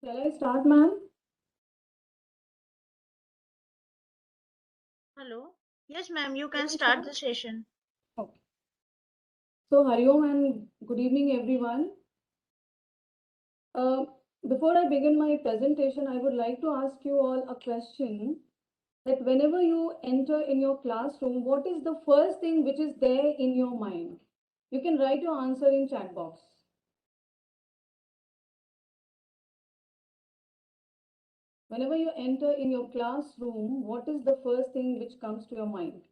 Shall I start, ma'am? Hello. Yes, ma'am, you Shall can I start start? the session. Okay. So, Hariom and good evening, everyone. Uh, Before I begin my presentation, I would like to ask you all a question that whenever you enter in your classroom, what is the first thing which is there in your mind? You can write your answer in chat box. Whenever you enter in your classroom, what is the first thing which comes to your mind?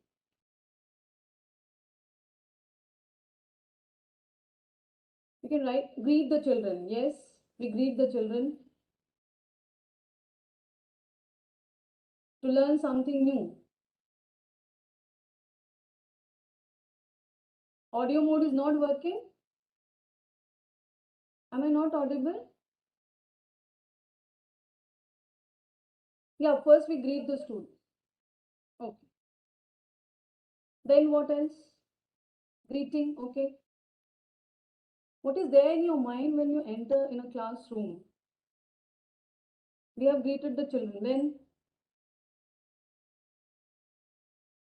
You can write, greet the children. Yes, we greet the children to learn something new. Audio mode is not working. Am I not audible? Yeah, first we greet the student. Okay. Then what else? Greeting. Okay. What is there in your mind when you enter in a classroom? We have greeted the children. Then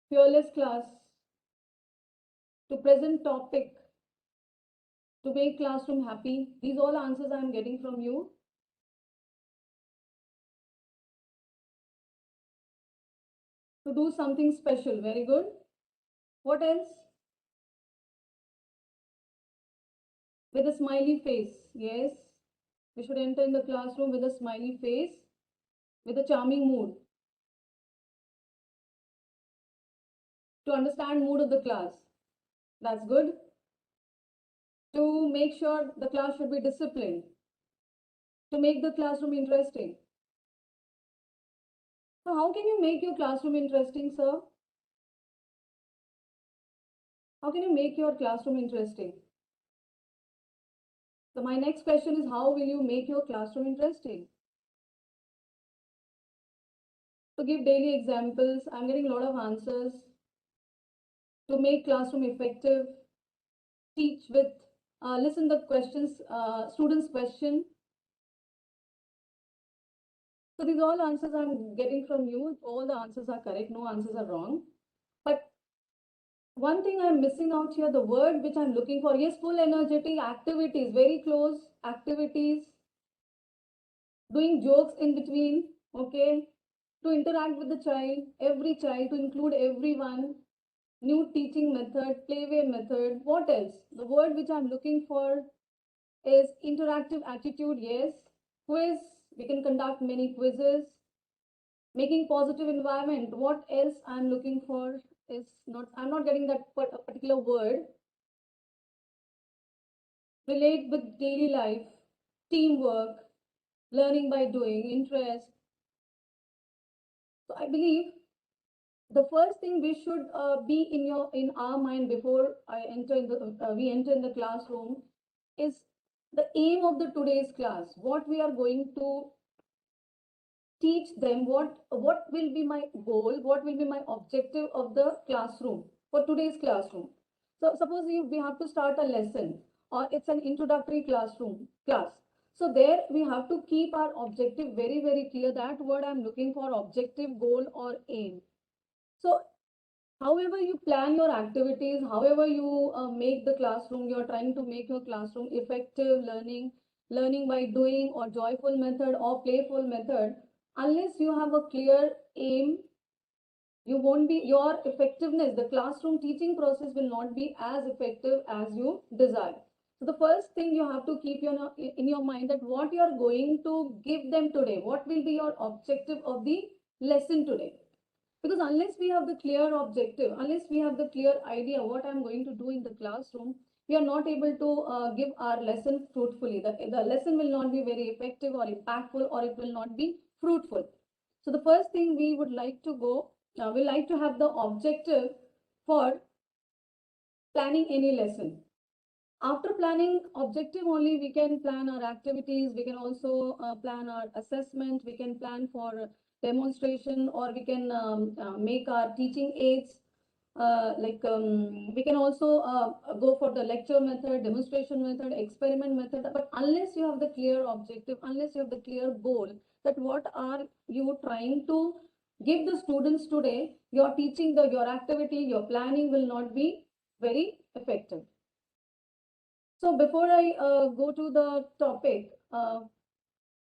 fearless class. To present topic. To make classroom happy. These all answers I am getting from you. To do something special. Very good. What else? With a smiley face. Yes. We should enter in the classroom with a smiley face. With a charming mood. To understand mood of the class. That's good. To make sure the class should be disciplined. To make the classroom interesting. So how can you make your classroom interesting, sir? How can you make your classroom interesting? So my next question is, how will you make your classroom interesting? To give daily examples, I'm getting a lot of answers. To make classroom effective, teach with, listen the questions, students question. So these all answers I'm getting from you. All the answers are correct. No answers are wrong. But one thing I'm missing out here, the word which I'm looking for, yes, full energetic activities, very close activities, doing jokes in between, okay, to interact with the child, every child, to include everyone, new teaching method, playway method. What else? The word which I'm looking for is interactive attitude, yes, quiz, we can conduct many quizzes, making positive environment. What else I'm looking for is not, I'm not getting that particular word. Relate with daily life, teamwork, learning by doing, interest. So I believe the first thing we should be in our mind before I enter in the we enter in the classroom is the aim of the today's class. What we are going to teach them. What will be my goal? What will be my objective of the classroom for today's classroom? So suppose we have to start a lesson or it's an introductory class. So there we have to keep our objective very clear. That word I'm looking for, objective, goal or aim. So however you plan your activities, however you make the classroom, you're trying to make your classroom effective learning by doing or joyful method or playful method, unless you have a clear aim, you won't be, your effectiveness, the classroom teaching process will not be as effective as you desire. So the first thing you have to keep in your mind that what you are going to give them today, what will be your objective of the lesson today. Because unless we have the clear objective, unless we have the clear idea what I'm going to do in the classroom, we are not able to give our lesson fruitfully. The lesson will not be very effective or impactful, or it will not be fruitful. So the first thing we would like to we like to have the objective for planning any lesson. After planning objective only, we can plan our activities, we can also plan our assessment, we can plan for demonstration, or we can make our teaching aids. We can also go for the lecture method, demonstration method, experiment method, but unless you have the clear objective, unless you have the clear goal, that what are you trying to give the students today, your teaching, your activity, your planning will not be very effective. So before I go to the topic,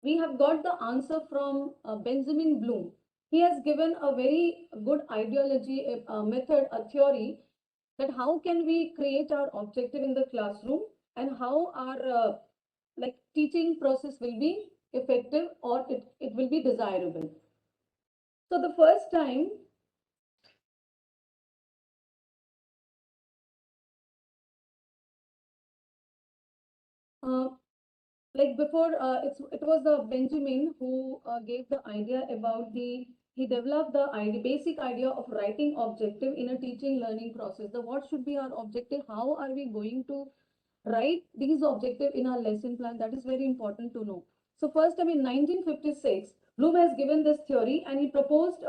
we have got the answer from Benjamin Bloom. He has given a very good ideology, a method, a theory that how can we create our objective in the classroom and how our teaching process will be effective or it will be desirable. So the first time uh, before it was Benjamin who gave the idea about he developed the idea, basic idea of writing objective in a teaching learning process. The what should be our objective, how are we going to write these objective in our lesson plan, that is very important to know. So first time in 1956 Bloom has given this theory and he proposed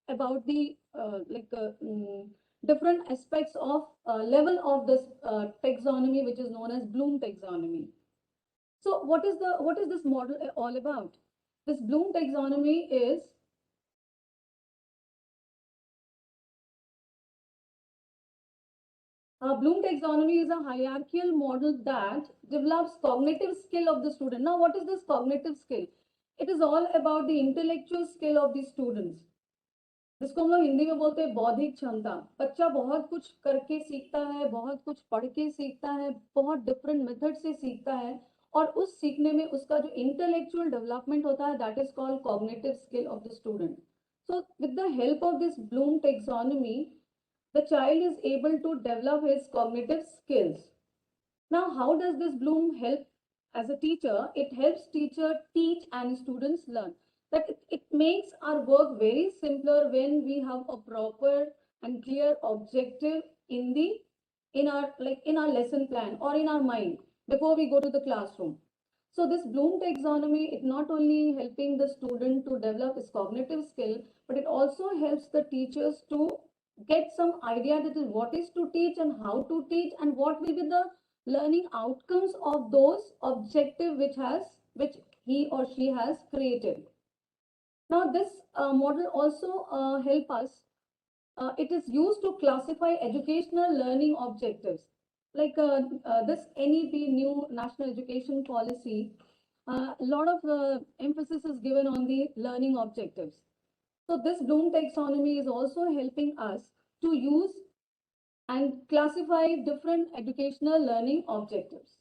about the different aspects of level of this taxonomy, which is known as Bloom taxonomy. So what is this model all about? This Bloom taxonomy is Bloom taxonomy is a hierarchical model that develops cognitive skill of the student. Now, what is this cognitive skill? It is all about the intellectual skill of the students. जिसको हम लोग हिंदी में बोलते हैं बौद्धिक क्षमता. बच्चा बहुत कुछ करके सीखता है, बहुत कुछ पढ़ के सीखता है, बहुत डिफरेंट मेथड से सीखता है और उस सीखने में उसका जो इंटेलेक्चुअल डेवलपमेंट होता है that is called cognitive skill of the student. So with the help of this Bloom taxonomy, the child is able to develop his cognitive skills. Now, how does this Bloom help as a teacher? It helps teacher teach and students learn. That it makes our work very simpler when we have a proper and clear objective in our lesson plan or in our mind before we go to the classroom. So this Bloom taxonomy, it not only helping the student to develop his cognitive skill, but it also helps the teachers to get some idea that is what is to teach and how to teach and what will be the learning outcomes of those objective which he or she has created. Now this model also help us. It is used to classify educational learning objectives. This NEP, new National Education Policy, a lot of emphasis is given on the learning objectives. So this Bloom taxonomy is also helping us to use and classify different educational learning objectives.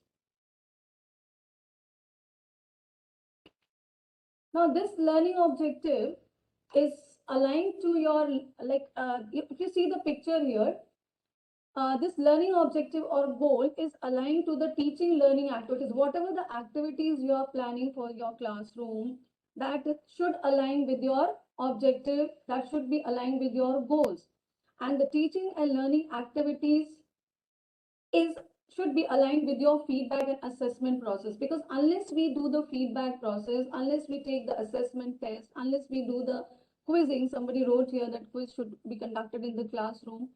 Now this learning objective is aligned to your, if you see the picture here, this learning objective or goal is aligned to the teaching learning activities. Whatever the activities you are planning for your classroom, that should align with your objective, that should be aligned with your goals. And the teaching and learning activities should be aligned with your feedback and assessment process, because unless we do the feedback process, unless we take the assessment test, unless we do the quizzing, somebody wrote here that quiz should be conducted in the classroom.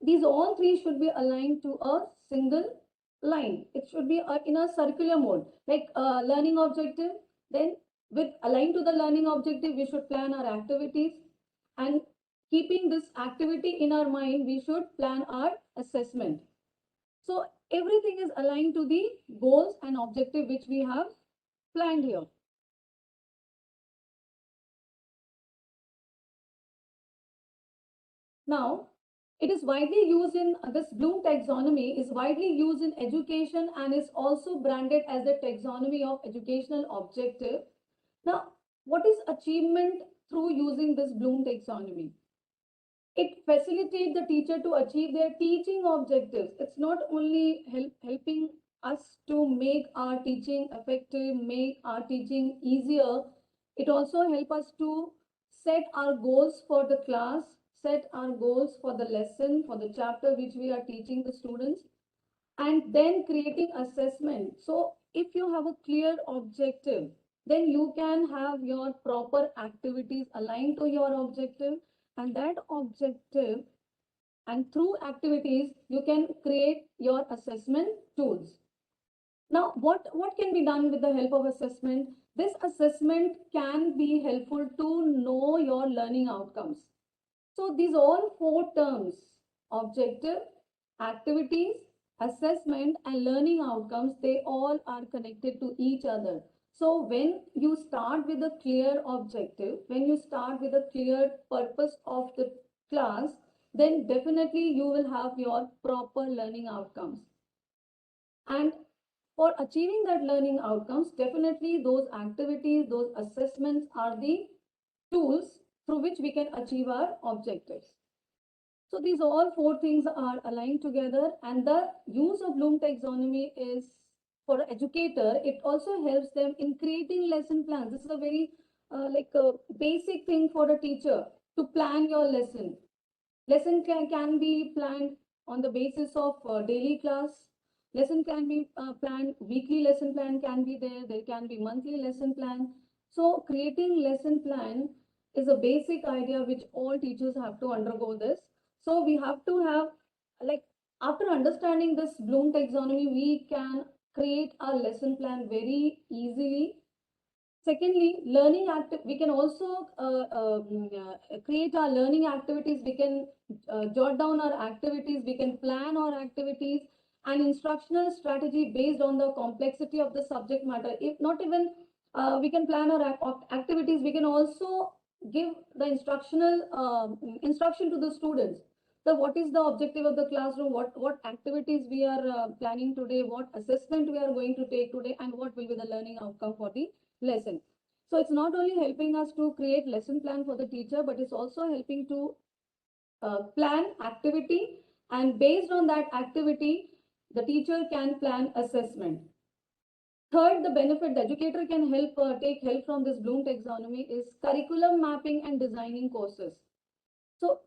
These all three should be aligned to a single line. It should be in a circular mode, like learning objective. Then with aligned to the learning objective, we should plan our activities, and keeping this activity in our mind, we should plan our assessment. So everything is aligned to the goals and objective which we have planned here. Now, it is widely used in this Bloom taxonomy is widely used in education and is also branded as the taxonomy of educational objective. Now, what is achievement through using this Bloom taxonomy? It facilitates the teacher to achieve their teaching objectives. It's not only helping us to make our teaching effective, make our teaching easier. It also helps us to set our goals for the class, set our goals for the lesson, for the chapter which we are teaching the students, and then creating assessment. So if you have a clear objective, then you can have your proper activities aligned to your objective, and that objective and through activities, you can create your assessment tools. Now, what can be done with the help of assessment? This assessment can be helpful to know your learning outcomes. So these all four terms, objective, activities, assessment, and learning outcomes, they all are connected to each other. So when you start with a clear objective, when you start with a clear purpose of the class, then definitely you will have your proper learning outcomes. And for achieving that learning outcomes, definitely those activities, those assessments are the tools through which we can achieve our objectives. So these all four things are aligned together, and the use of Bloom taxonomy is for an educator. It also helps them in creating lesson plans. This is a very basic thing for a teacher to plan your lesson. Lesson can be planned on the basis of daily class. Lesson can be planned, weekly lesson plan can be there. There can be monthly lesson plan. So creating lesson plan is a basic idea which all teachers have to undergo this. So we have to have, like, after understanding this Bloom taxonomy, we can create a lesson plan very easily. Secondly, we can also create our learning activities. We can jot down our activities. We can plan our activities and instructional strategy based on the complexity of the subject matter. If not even we can plan our activities, we can also give the instruction to the students. So what is the objective of the classroom? What activities we are planning today? What assessment we are going to take today? And what will be the learning outcome for the lesson? So it's not only helping us to create lesson plan for the teacher, but it's also helping to plan activity, and based on that activity, the teacher can plan assessment. Third, the benefit the educator can take help from this Bloom taxonomy is curriculum mapping and designing courses. So,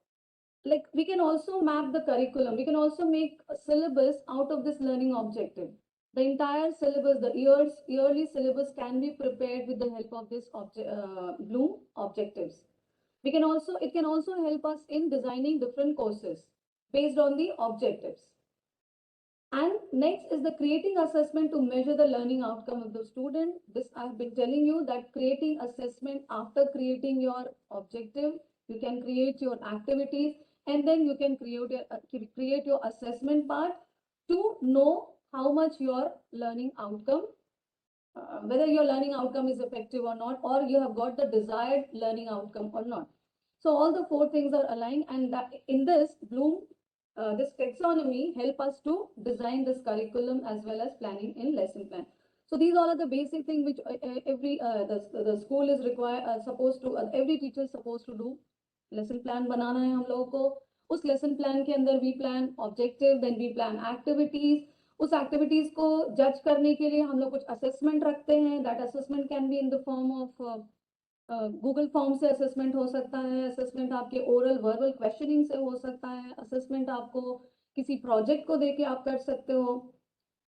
like, we can also map the curriculum. We can also make a syllabus out of this learning objective. The entire syllabus, the yearly syllabus can be prepared with the help of this Bloom objectives. It can also help us in designing different courses based on the objectives. And next is the creating assessment to measure the learning outcome of the student. This I've been telling you that creating assessment after creating your objective, you can create your activities, and then you can create your assessment part to know how much your learning outcome, whether your learning outcome is effective or not, or you have got the desired learning outcome or not. So all the four things are aligned, and that in this Bloom, this taxonomy help us to design this curriculum as well as planning in lesson plan. So these all are the basic things which the school is supposed to, every teacher is supposed to do. Lesson plan बनाना है हम लोगों को. उस lesson plan के अंदर we plan objective, then we plan activities. उस activities को जज करने के लिए हम लोग कुछ असेसमेंट रखते हैं. That assessment can be in the form of Google form से असेसमेंट हो सकता है. असेसमेंट आपके ओरल वर्बल क्वेश्चनिंग से हो सकता है. असेसमेंट आपको किसी प्रोजेक्ट को देके आप कर सकते हो,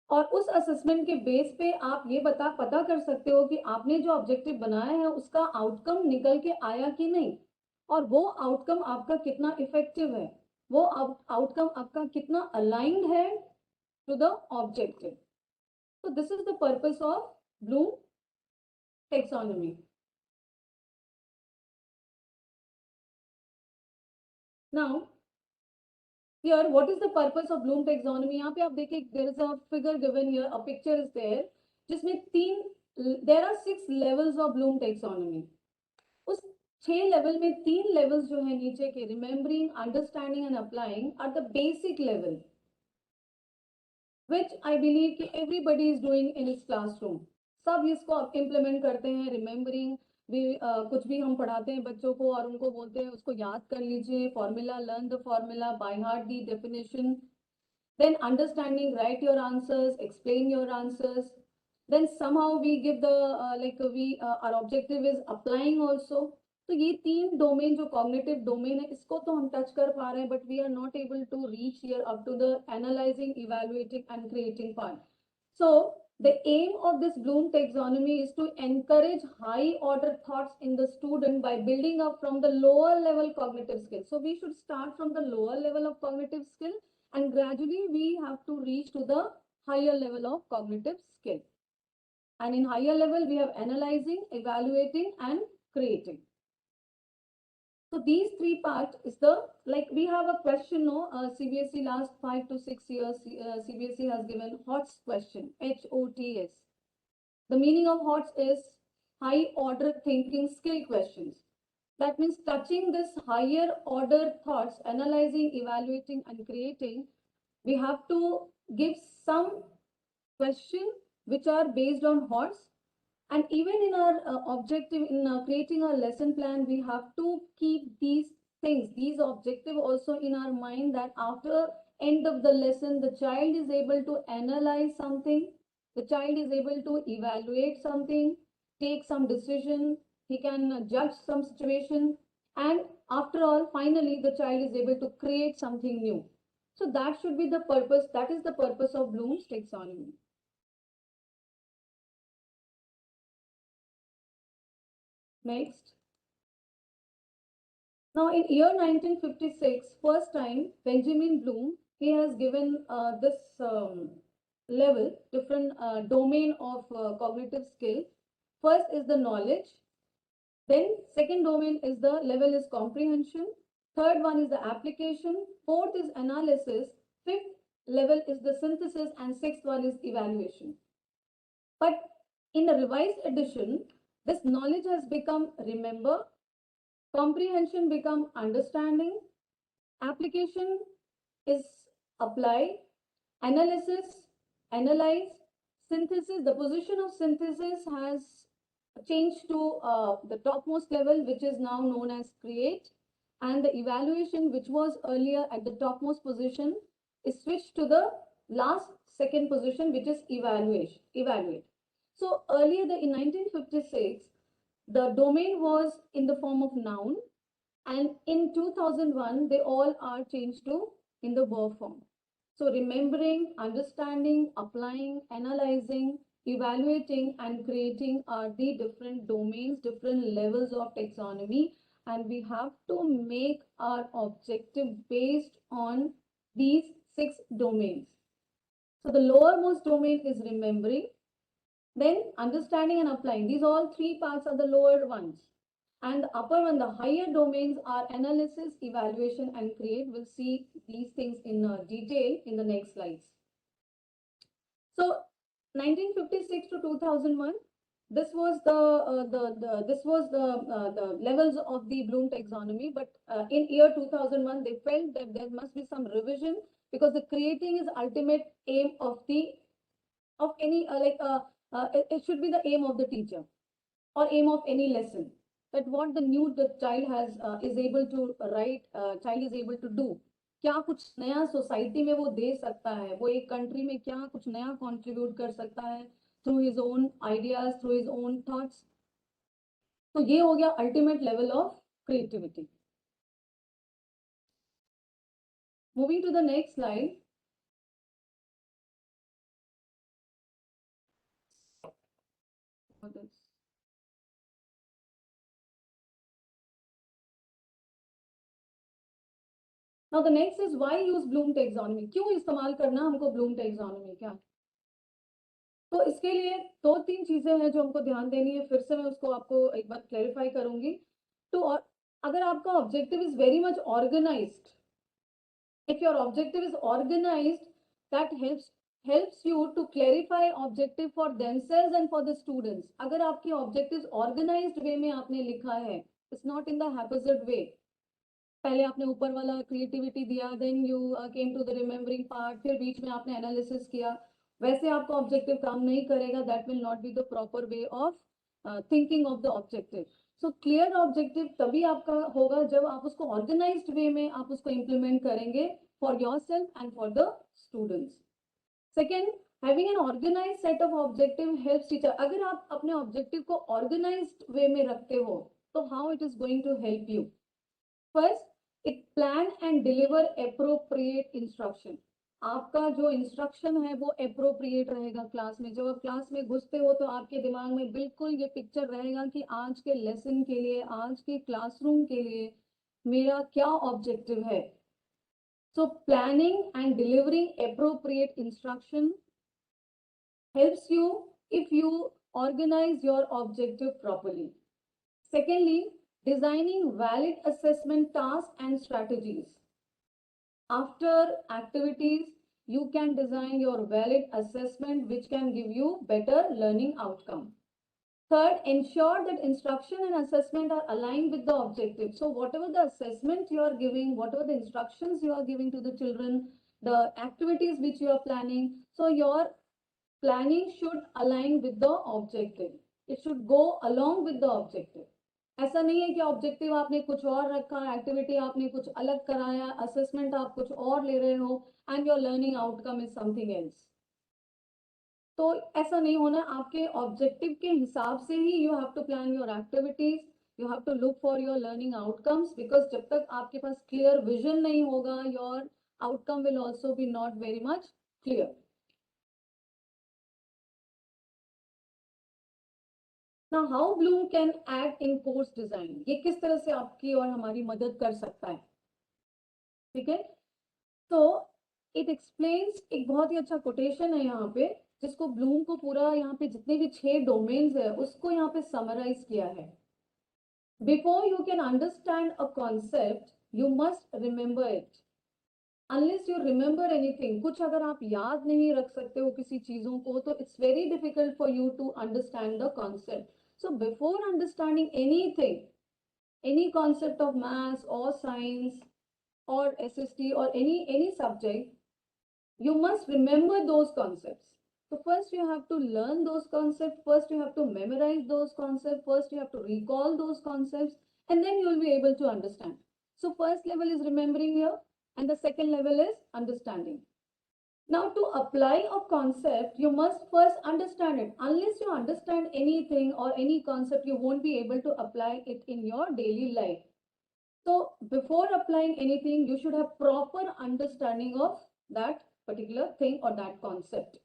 और उस असेसमेंट के बेस पे आप ये पता कर सकते हो कि आपने जो ऑब्जेक्टिव बनाया है उसका आउटकम निकल के आया कि नहीं, और वो आउटकम आपका कितना इफेक्टिव है, वो आउटकम आपका कितना अलाइंड है to the objective. So this is the purpose of Bloom taxonomy. Now, here, what is the purpose of Bloom taxonomy? यहाँ पे आप देखिए, there is a figure given here, a picture is there, जिसमें there are 6 levels of Bloom taxonomy. उस 6 level में 3 levels जो है नीचे के, remembering, understanding and applying, are the basic level, which I believe कि everybody is doing in his classroom. सब इसको implement करते हैं. Remembering, कुछ भी हम पढ़ाते हैं बच्चों को और उनको बोलते हैं उसको याद कर लीजिए, formula, learn the formula, by heart the definition. Then understanding, write your answers, explain your answers. Then somehow we give the our objective is applying also. तो ये 3 डोमेन जो कॉग्निटिव डोमेन है, इसको तो हम टच कर पा रहे हैं, but we are not able to reach here up to the analysing, evaluating and creating part. So The aim of this Bloom taxonomy is to encourage high order thoughts in the student by building up from the lower level cognitive skill. So we should start from the lower level of cognitive skill and gradually we have to reach to the higher level of cognitive skill. And in higher level, we have analyzing, evaluating, and creating. So these three parts is the, like we have a question, no, CBSE last 5 to 6 years, CBSE has given HOTS question, HOTS. The meaning of HOTS is high order thinking skill questions. That means touching this higher order thoughts, analyzing, evaluating, and creating, we have to give some question which are based on HOTS. And even in our objective, in creating our lesson plan, we have to keep these things, these objective also in our mind, that after end of the lesson, the child is able to analyze something, the child is able to evaluate something, take some decision, he can judge some situation, and after all, finally, the child is able to create something new. So that should be the purpose, that is the purpose of Bloom's taxonomy. Next. Now, in year 1956, first time, Benjamin Bloom, he has given this level, different domain of cognitive skill. First is the knowledge. Then second domain is the level is comprehension. Third one is the application. Fourth is analysis. Fifth level is the synthesis. And sixth one is evaluation. But in a revised edition, this knowledge has become remember, comprehension become understanding, application is apply, analysis, analyze, synthesis, the position of synthesis has changed to the topmost level, which is now known as create, and the evaluation, which was earlier at the topmost position, is switched to the last second position, which is evaluate. So earlier in 1956, the domain was in the form of noun, and in 2001, they all are changed to in the verb form. So remembering, understanding, applying, analyzing, evaluating, and creating are the different domains, different levels of taxonomy, and we have to make our objective based on these 6 domains. So the lowermost domain is remembering, then understanding and applying. These all 3 parts are the lower ones. And the upper one, the higher domains are analysis, evaluation, and create. We'll see these things in detail in the next slides. So 1956 to 2001, this was the levels of the Bloom taxonomy. But in year 2001, they felt that there must be some revision, because the creating is ultimate aim of any it should be the aim of the teacher or aim of any lesson. That what the child has is able to write, child is able to do. क्या कुछ नया society में वो दे सकता है, वो एक country में क्या कुछ नया कंट्रीब्यूट कर सकता है through his own ideas, through his own thoughts. तो ये हो गया ultimate level of creativity. Moving to the next slide. Now the next is why use Bloom taxonomy. क्यों इस्तेमाल करना हमको Bloom taxonomy क्या? तो इसके लिए 2-3 चीजें हैं जो हमको ध्यान देनी है. फिर से मैं उसको आपको एक बार क्लैरिफाई करूंगी. तो अगर आपका objective is very much organised, if your objective is organized, that helps you to clarify objective for themselves and for the students. अगर आपकी objectives organized way में आपने लिखा है, it's not in the haphazard way. पहले आपने ऊपर वाला क्रिएटिविटी दिया, then you came to the remembering part, फिर बीच में आपने एनालिसिस किया, वैसे आपका ऑब्जेक्टिव काम नहीं करेगा. That will not be the proper way of thinking of the objective. So clear objective तभी आपका होगा जब आप उसको ऑर्गेनाइज्ड वे में आप उसको इम्प्लीमेंट करेंगे for yourself and for the students. Second, having an organised set of objective helps teacher. अगर आप अपने ऑब्जेक्टिव को ऑर्गेनाइज्ड वे में रखते हो तो how it is going to help you. First, it plan and deliver appropriate instruction. आपका जो इंस्ट्रक्शन है वो अप्रोप्रिएट रहेगा क्लास में। जब आप क्लास में घुसते हो तो आपके दिमाग में बिल्कुल ये पिक्चर रहेगा कि आज के लेसन के लिए, आज के क्लासरूम के लिए मेरा क्या ऑब्जेक्टिव है। So planning and delivering appropriate instruction helps you if you organize your objective properly. Secondly, designing valid assessment tasks and strategies. After activities, you can design your valid assessment which can give you better learning outcome. Third, ensure that instruction and assessment are aligned with the objective. So whatever the assessment you are giving, whatever the instructions you are giving to the children, the activities which you are planning, so your planning should align with the objective. It should go along with the objective. ऐसा नहीं है कि objective आपने कुछ और रखा, activity आपने कुछ अलग कराया, असेसमेंट आप कुछ और ले रहे हो and your learning outcome is something else. तो ऐसा नहीं होना। आपके ऑब्जेक्टिव के हिसाब से ही you have to plan your activities, you have to look for your learning outcomes, because जब तक आपके पास क्लियर विजन नहीं होगा, your outcome will also be not very much clear. Now, how Bloom can act in course design? ये किस तरह से आपकी और हमारी मदद कर सकता है, ठीक है। तो इट एक्सप्लेन्स, एक बहुत ही अच्छा कोटेशन है यहाँ पे, जिसको ब्लूम को पूरा यहाँ पे जितने भी 6 डोमेन्स है उसको यहाँ पे समराइज किया है। Before you can understand a concept you must remember it. Unless you remember anything, कुछ अगर आप याद नहीं रख सकते हो किसी चीजों को, तो it's very difficult for you to understand the concept. So before understanding anything, any concept of maths or science or SST or any subject, you must remember those concepts. So first you have to learn those concepts, first you have to memorize those concepts, first you have to recall those concepts, and then you will be able to understand. So first level is remembering here, and the second level is understanding. Now, to apply a concept, you must first understand it. Unless you understand anything or any concept, you won't be able to apply it in your daily life. So, before applying anything, you should have proper understanding of that particular thing or that concept.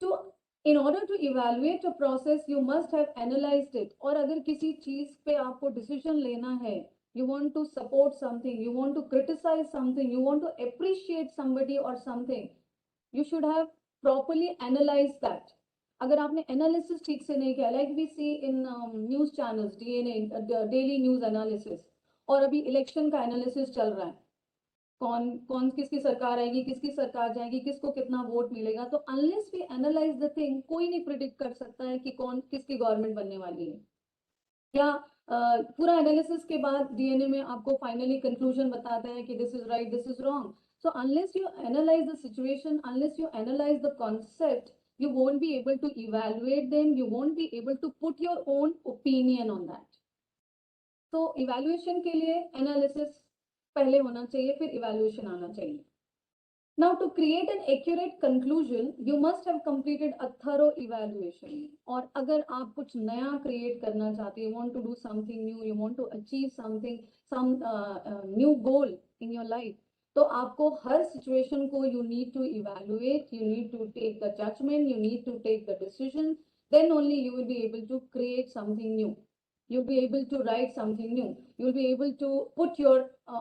So, in order to evaluate a process, you must have analyzed it. और अगर किसी चीज पे आपको decision लेना है, you want to support something, you want to criticize something, you want to appreciate somebody or something, you should have properly analyzed that. अगर आपने analysis ठीक से नहीं किया, like we see in news channels, DNA, daily news analysis, और अभी election का analysis चल रहा है, कौन कौन किसकी सरकार आएगी, किसकी सरकार जाएगी, किसको कितना वोट मिलेगा। तो unless we analyse the thing, कोई नहीं प्रिडिक्ट कर सकता है कि कौन किसकी गवर्नमेंट बनने वाली है। क्या पूरा एनालिसिस के बाद डीएनए में आपको फाइनली कंक्लूजन बताता है कि this is right, this is wrong. So unless you analyse the situation, unless you analyse the concept, you won't be able to evaluate them, you won't be able to put your own opinion on that. So evaluation के लिए analysis पहले होना चाहिए, फिर evaluation आना चाहिए। Now, to create an accurate conclusion, you must have completed a thorough evaluation. और अगर आप कुछ नया create करना चाहते हैं, you want to do something new, you want to achieve something, some new goal in your life, तो आपको हर situation को you need to evaluate, you need to take the judgment, you need to take the decision, then only you will be able to create something new. You'll be able to write something new. You'll be able to put your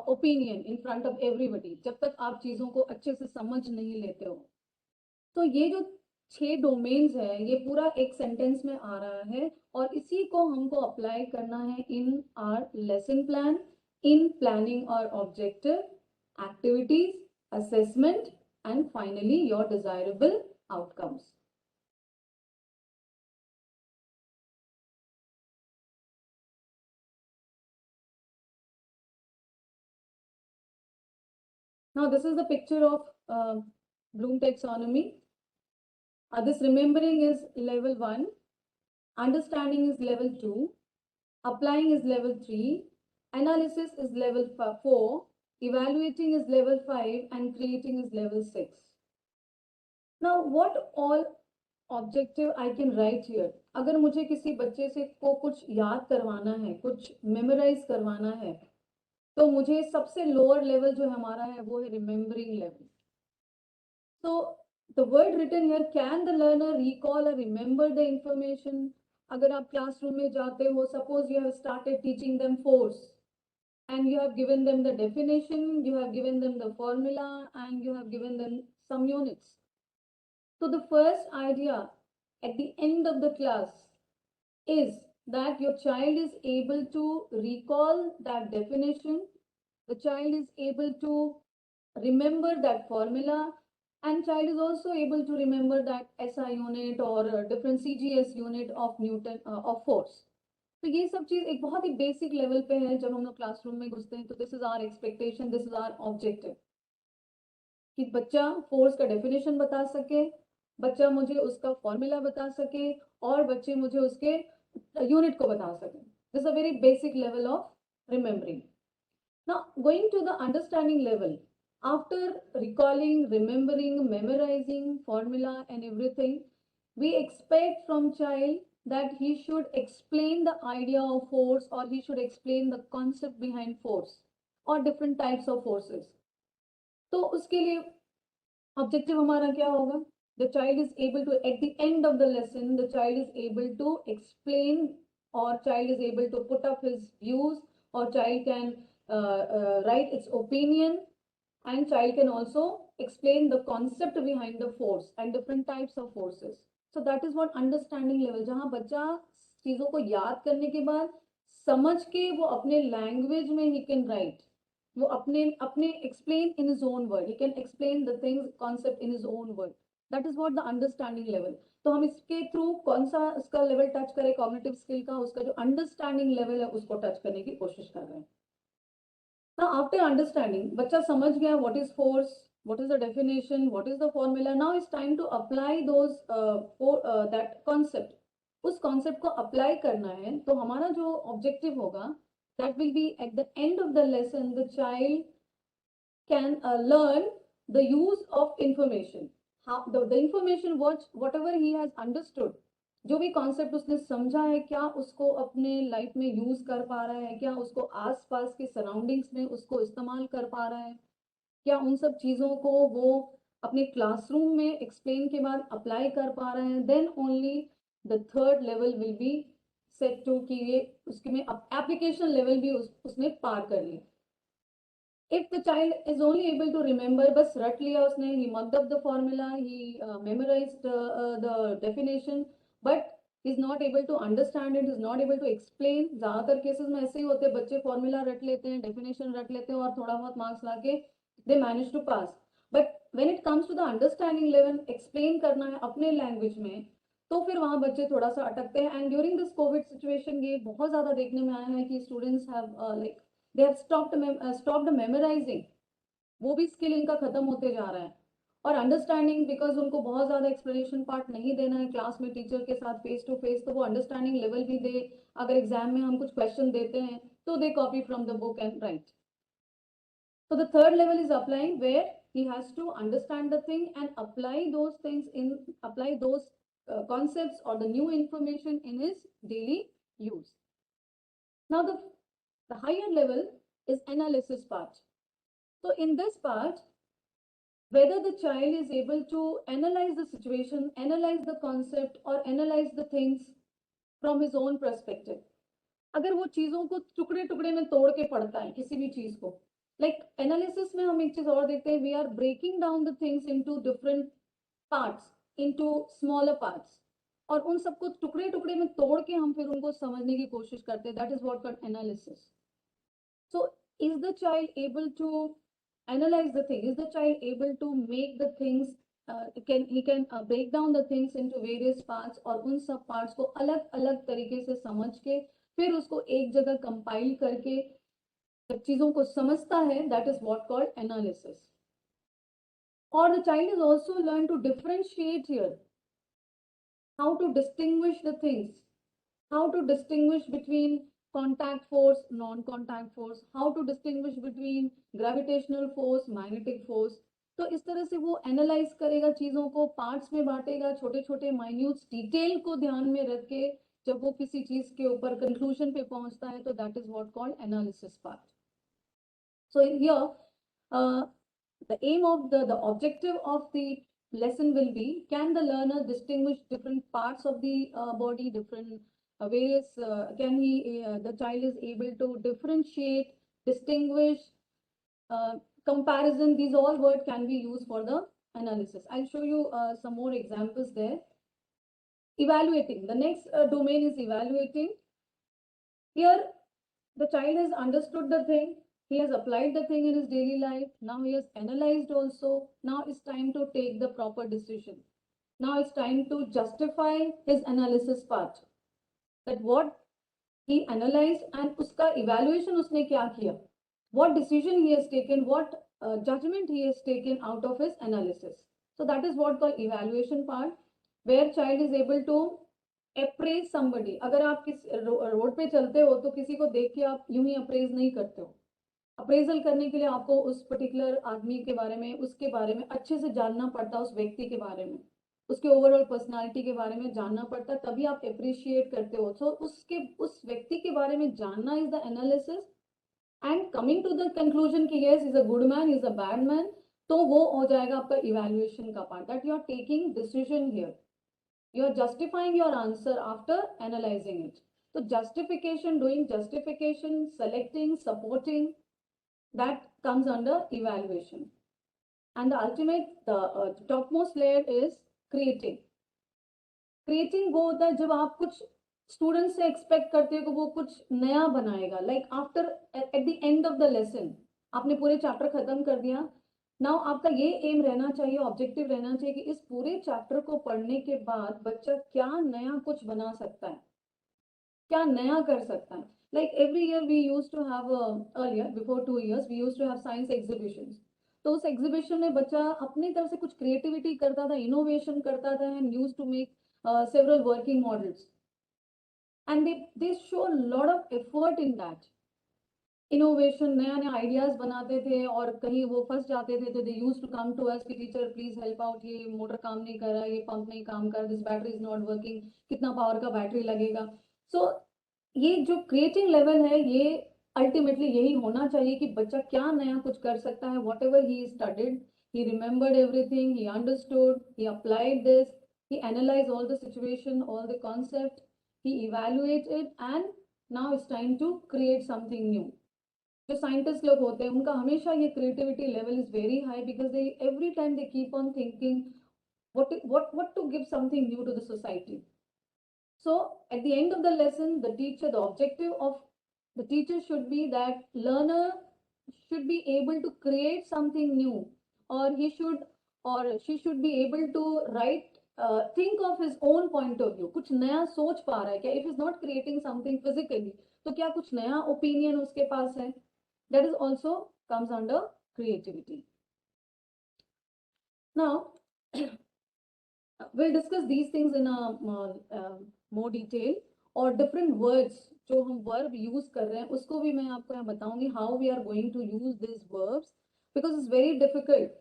opinion in front of everybody. जब तक आप चीजों को अच्छे से समझ नहीं लेते हो। तो ये जो 6 डोमेन्स है, ये पूरा एक सेंटेंस में आ रहा है, और इसी को हमको अप्लाई करना है in our lesson plan, in planning और objective, activities, assessment, and finally your desirable outcomes. Now this is the picture of Bloom taxonomy. This remembering is level 1, understanding is level 2, applying is level 3, analysis is level 4, evaluating is level 5, and creating is level 6. Now what all objective I can write here? अगर मुझे किसी बच्चे से को कुछ याद करवाना है, कुछ मेमोराइज करवाना है, तो मुझे सबसे लोअर लेवल जो हमारा है वो है remembering level. So the word written here, can the learner recall or remember the information? अगर आप classroom में जाते हो, suppose you have started teaching them force and you have given them the definition, you have given them the formula, and you have given them some units. So the first idea at the end of the class is that your child is able to recall that definition, the child is able to remember that formula, and child is also able to remember that SI unit or a different CGS unit of Newton of force. तो ये सब चीज एक बहुत ही basic level पे है जब हम लोग क्लासरूम में घुसते हैं तो this is our expectation, this is our objective कि बच्चा फोर्स का डेफिनेशन बता सके, बच्चा मुझे उसका फॉर्मूला बता सके और बच्चे मुझे उसके यूनिट को बता सके. This is a very basic level of remembering. Now, going to the understanding level, after recalling, remembering, memorizing formula and everything, we expect from child that he should explain the idea of force or he should explain the concept behind force or different types of forces. तो उसके लिए objective हमारा क्या होगा? The child is able to, at the end of the lesson, the child is able to explain or child is able to put up his views or child can write its opinion and child can also explain the concept behind the force and different types of forces. So that is what understanding level, जहाँ बच्चा चीजों को याद करने के बाद समझ के वो अपने लैंग्वेज में he can write, वो अपने अपने explain in his own word, he can explain the things concept in his own word. That is what the understanding level. तो हम इसके थ्रू कौन सा उसका लेवल टच करें, कॉग्निटिव स्किल का, उसका जो अंडरस्टैंडिंग लेवल है उसको टच करने की कोशिश कर रहे हैं. Now, after understanding, बच्चा समझ गया what is force, what is the definition, what is the formula. Now it's time to apply those that concept. उस concept को apply करना है, तो हमारा जो objective होगा, that will be at the end of the lesson, the child can learn the use of information. How the information whatever he has understood, जो भी कॉन्सेप्ट उसने समझा है, क्या उसको अपने लाइफ में यूज कर पा रहा है, क्या उसको आसपास के सराउंडिंग्स में उसको इस्तेमाल कर पा रहा है, क्या उन सब चीजों को वो अपने क्लासरूम में एक्सप्लेन के बाद अप्लाई कर पा रहे हैं. Then only the third level will be set to कि ये उसके में एप्लीकेशन लेवल भी उसने पार कर लिया. If the child is only able to remember, बस रट लिया उसने, he mugged up the formula, he memorized the definition, but is not able to understand it, is not able to explain. ज्यादातर cases में ऐसे ही होते हैं, बच्चे फॉर्मूला रट लेते हैं, डेफिनेशन रट लेते हैं और थोड़ा बहुत मार्क्स लाके they manage to pass. But when it comes to the understanding level, explain करना है अपने लैंग्वेज में, तो फिर वहां बच्चे थोड़ा सा अटकते हैं. And during this Covid situation ये बहुत ज्यादा देखने में आया है कि students have like they have stopped memorizing. वो भी स्किल इनका खत्म होते जा रहा है. और अंडरस्टैंडिंग, बिकॉज उनको बहुत ज्यादा एक्सप्लेनेशन पार्ट नहीं देना है क्लास में टीचर के साथ फेस टू फेस, तो वो अंडरस्टैंडिंग लेवल भी दे. अगर एग्जाम में हम कुछ क्वेश्चन देते हैं तो they copy from the book and write. So the third level is applying, where he has to understand the thing and apply those things apply those concepts or the new information in his daily use. Now the higher level is analysis part. So in this part, whether the child is able to analyze the situation, analyze the concept or analyze the things from his own perspective. अगर वो चीजों को टुकड़े टुकड़े में तोड़ के पढ़ता है किसी भी चीज को, लाइक एनालिसिस में हम एक चीज और देखते हैं, we are breaking down the things into different parts, into smaller parts, और उन सबको टुकड़े टुकड़े में तोड़ के हम फिर उनको समझने की कोशिश करते हैं. That is what called analysis. So is the child able to analyze the thing? Is the child able to make the things, he can break down the things into various parts और उन सब parts को अलग अलग तरीके से समझ के फिर उसको एक जगह compile करके जब चीजों को समझता है, that is what called analysis. Or the child is also learn to differentiate here, how to distinguish the things, how to distinguish between contact force, non-contact force, how to distinguish between gravitational force, magnetic force. तो इस तरह से वो analyse करेगा, चीजों को parts में बांटेगा, छोटे छोटे माइन्यूट डिटेल को ध्यान में रख के जब वो किसी चीज के ऊपर कंक्लूजन पे पहुंचता है, तो that is what called analysis part. So here the aim of the objective of the lesson will be, can the learner distinguish different parts of the body, different various, the child is able to differentiate, distinguish, uh, comparison, these all words can be used for the analysis. I'll show you some more examples there. Evaluating, the next domain is evaluating. Here, the child has understood the thing, he has applied the thing in his daily life, now he has analyzed also, now it's time to take the proper decision. Now it's time to justify his analysis part. That what he analyzed and uska evaluation usne kya kiya, what decision he has taken, what judgment he has taken out of his analysis. So that is what called evaluation part, where child is able to appraise somebody. अगर आप किस road पे चलते हो तो किसी को देख के आप यूं ही अप्रेज नहीं करते हो. अप्रेजल करने के लिए आपको उस पर्टिकुलर आदमी के बारे में, उसके बारे में अच्छे से जानना पड़ता है, उस व्यक्ति के बारे में, उसके ओवरऑल पर्सनालिटी के बारे में जानना पड़ता है, तभी आप अप्रिशिएट करते हो. सो उस व्यक्ति के बारे में जानना is the analysis, and coming to the conclusion कि yes is a good man, is a bad man, तो वो हो जाएगा आपका इवैल्यूएशन का part, that you are taking decision here, you are justifying your answer after analyzing it. So justification, doing justification, selecting, supporting, that comes under evaluation. And the ultimate, the topmost layer is creating. Creating वो होता है जब आप कुछ student से expect करते हो कि वो कुछ नया बनाएगा, like after at the end of the lesson आपने पूरे चैप्टर खत्म कर दिया, नाउ आपका ये एम रहना चाहिए, ऑब्जेक्टिव रहना चाहिए कि इस पूरे चैप्टर को पढ़ने के बाद बच्चा क्या नया कुछ बना सकता है, क्या नया कर सकता है. Like every year we used to have, earlier before 2 years we used to have science exhibitions. तो उस एग्जीबिशन में बच्चा अपनी तरफ से कुछ क्रिएटिविटी करता था, इनोवेशन करता था, and used to make several working models, and they show a lot of effort in that innovation. नया नया आइडियाज बनाते थे, और कहीं वो फंस जाते थे तो they use to come to us कि टीचर प्लीज हेल्प आउट, ये मोटर काम नहीं कर रहा, ये पंप नहीं काम कर रहा, this battery is not working, कितना पावर का बैटरी लगेगा. सो ये जो क्रिएटिंग लेवल है, ये अल्टीमेटली यही होना चाहिए कि बच्चा क्या नया कुछ कर सकता है. What ever he studied, he remembered everything, he understood, he applied this, he analyzed all the situation, all the concept, he evaluated, and now it's time to create something new. जो साइंटिस्ट लोग होते हैं उनका हमेशा ये creativity level is very high, because they every time they keep on thinking what to give something new to the society. So at the end of the lesson, the objective of the teacher should be that learner should be able to create something new, or he should or she should be able to write, think of his own point of view. कुछ नया सोच पा रहा है क्या, if he's not creating something physically, तो क्या कुछ नया ओपिनियन उसके पास है, that is also comes under creativity. Now we'll discuss these things in a more detail, और different words जो हम verb use कर रहे हैं उसको भी मैं आपको यहाँ बताऊंगी, how we are going to use these verbs, because it's very difficult.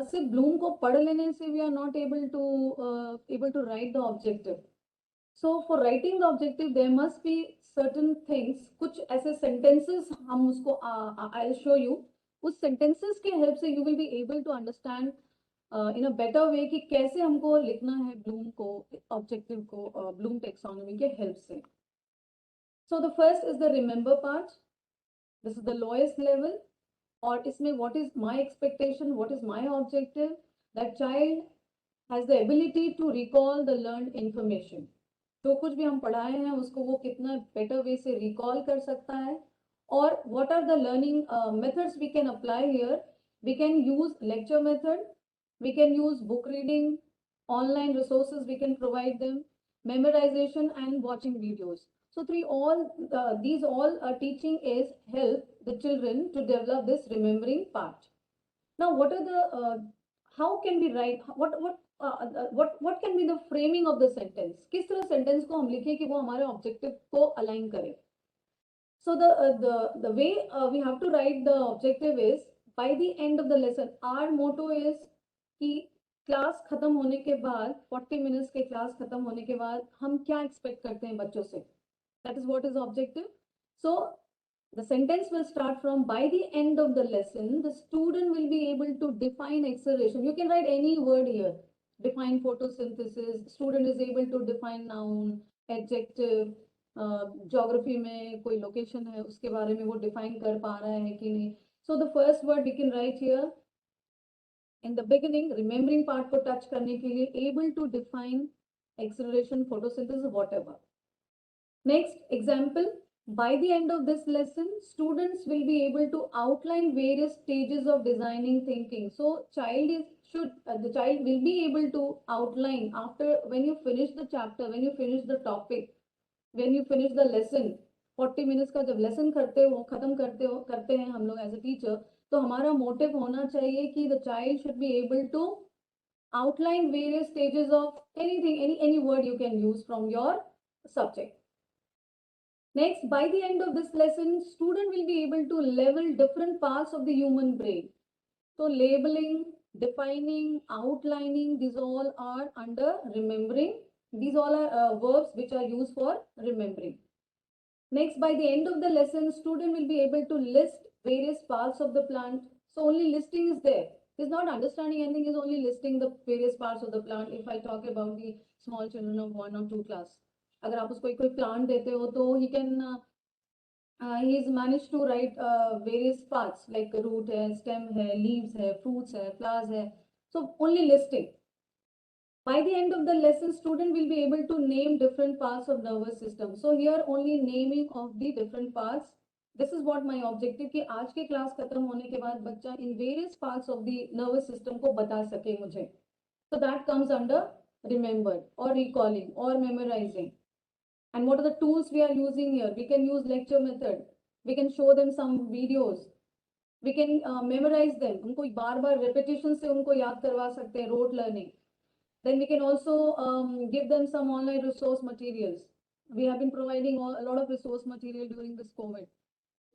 सिर्फ ब्लूम को पढ़ लेने से we are not able to write the objective. So for writing the objective there must be certain things, कुछ ऐसे sentences हम उसको I'll show you, उस sentences के help से you will be able to understand in a better way कि कैसे हमको लिखना है ब्लूम को, objective को ब्लूम taxonomy के help से. So the first is the remember part. This is the lowest level. और इसमें what is my expectation, what is my objective, that child has the ability to recall the learned information. जो कुछ भी हम पढ़ाए हैं उसको वो कितना बेटर वे से रिकॉल कर सकता है, और what are the learning methods we can apply here. We can use lecture method, we can use book reading, online resources we can provide them, memorization and watching videos. So these all teaching is help the children to develop this remembering part. Now what are the how can we write, what can be the framing of the sentence, किस तरह sentence को हम लिखें कि वो हमारे objective को align करे. So the way we have to write the objective is, by the end of the lesson our motto is कि क्लास खत्म होने के बाद 40 minutes के क्लास खत्म होने के बाद हम क्या एक्सपेक्ट करते हैं बच्चों से, that is what is objective. So The sentence will start from, by the end of the lesson, the student will be able to define acceleration. You can write any word here. Define photosynthesis. Student is able to define noun, adjective. Geography में कोई location है उसके बारे में वो define कर पा रहा है कि नहीं. So the first word we can write here in the beginning, remembering part को touch करने के लिए, able to define acceleration, photosynthesis, whatever. Next example, by the end of this lesson, students will be able to outline various stages of designing thinking. So the child will be able to outline after, when you finish the chapter, when you finish the topic, when you finish the lesson, 40 minutes का जब lesson खत्म करते हैं हम लोग as a teacher, तो हमारा motive होना चाहिए कि the child should be able to outline various stages of anything, any word you can use from your subject. Next, by the end of this lesson, student will be able to level different parts of the human brain. So labeling, defining, outlining, these all are under remembering. These all are verbs which are used for remembering. Next, by the end of the lesson, student will be able to list various parts of the plant. So only listing is there. It's not understanding anything, is only listing the various parts of the plant. If I talk about the small children of 1 or 2 class, अगर आप उसको कोई plant देते हो तो he can he's managed to write various parts like root है, stem है, leaves है, fruits है, flowers है. So only listing. By the end of the lesson, student will be able to name different parts of nervous system. So here only naming of the different parts. This is what my objective कि आज के class खत्म होने के बाद बच्चा in various parts of the nervous system को बता सके मुझे. So that comes under remembered or recalling or memorizing. And what are the tools we are using here? We can use lecture method. We can show them some videos. We can memorize them. उनको बार-बार repetition से उनको याद करवा सकते हैं, rote learning. Then we can also give them some online resource materials. We have been providing a lot of resource material during this COVID.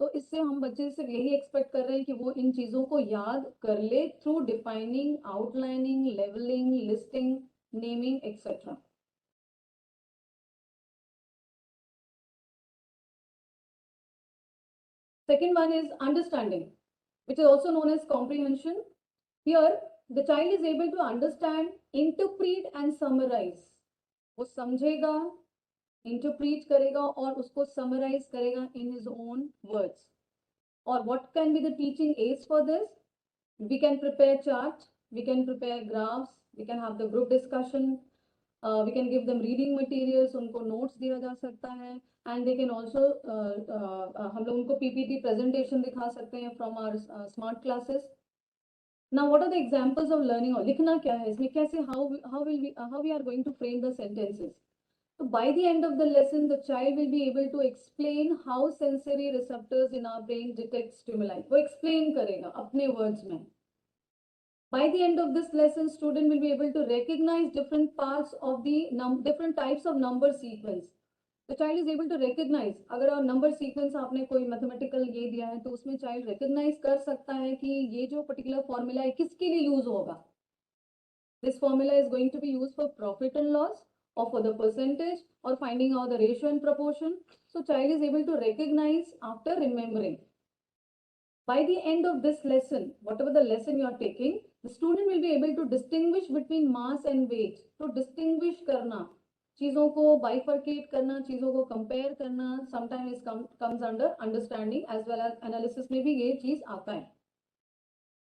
तो इससे हम बच्चे से यही expect कर रहे हैं कि वो इन चीजों को याद कर ले through defining, outlining, leveling, listing, naming, etc. Second one is understanding, which is also known as comprehension. Here, the child is able to understand, interpret and summarize. वो समझेगा, interpret करेगा और उसको summarize करेगा in his own words. Or what can be the teaching aids for this? We can prepare charts, we can prepare graphs, we can have the group discussion, we can give them reading materials, उनको notes दिया जा सकता है, and they can also हम लोग उनको PPT presentation दिखा सकते हैं from our smart classes. Now, what are the examples of learning? लिखना क्या है इसमें, कैसे how we are going to frame the sentences. So by the end of the lesson, the child will be able to explain how sensory receptors in our brain detect stimuli. वो explain करेगा अपने words में. By the end of this lesson, student will be able to recognize different parts of the different types of number sequence. The child is able to recognize. अगर आप number sequence आपने कोई mathematical ये दिया है तो उसमें child recognize कर सकता है कि ये जो particular formula है किसके लिए use होगा. This formula is going to be used for profit and loss or for the percentage or finding out the ratio and proportion. So child is able to recognize after remembering. By the end of this lesson, whatever the lesson you are taking, the student will be able to distinguish between mass and weight. तो distinguish करना, चीजों को bifurcate करना, चीजों को compare करना, sometimes comes under understanding as well as analysis में भी ये चीज आता है.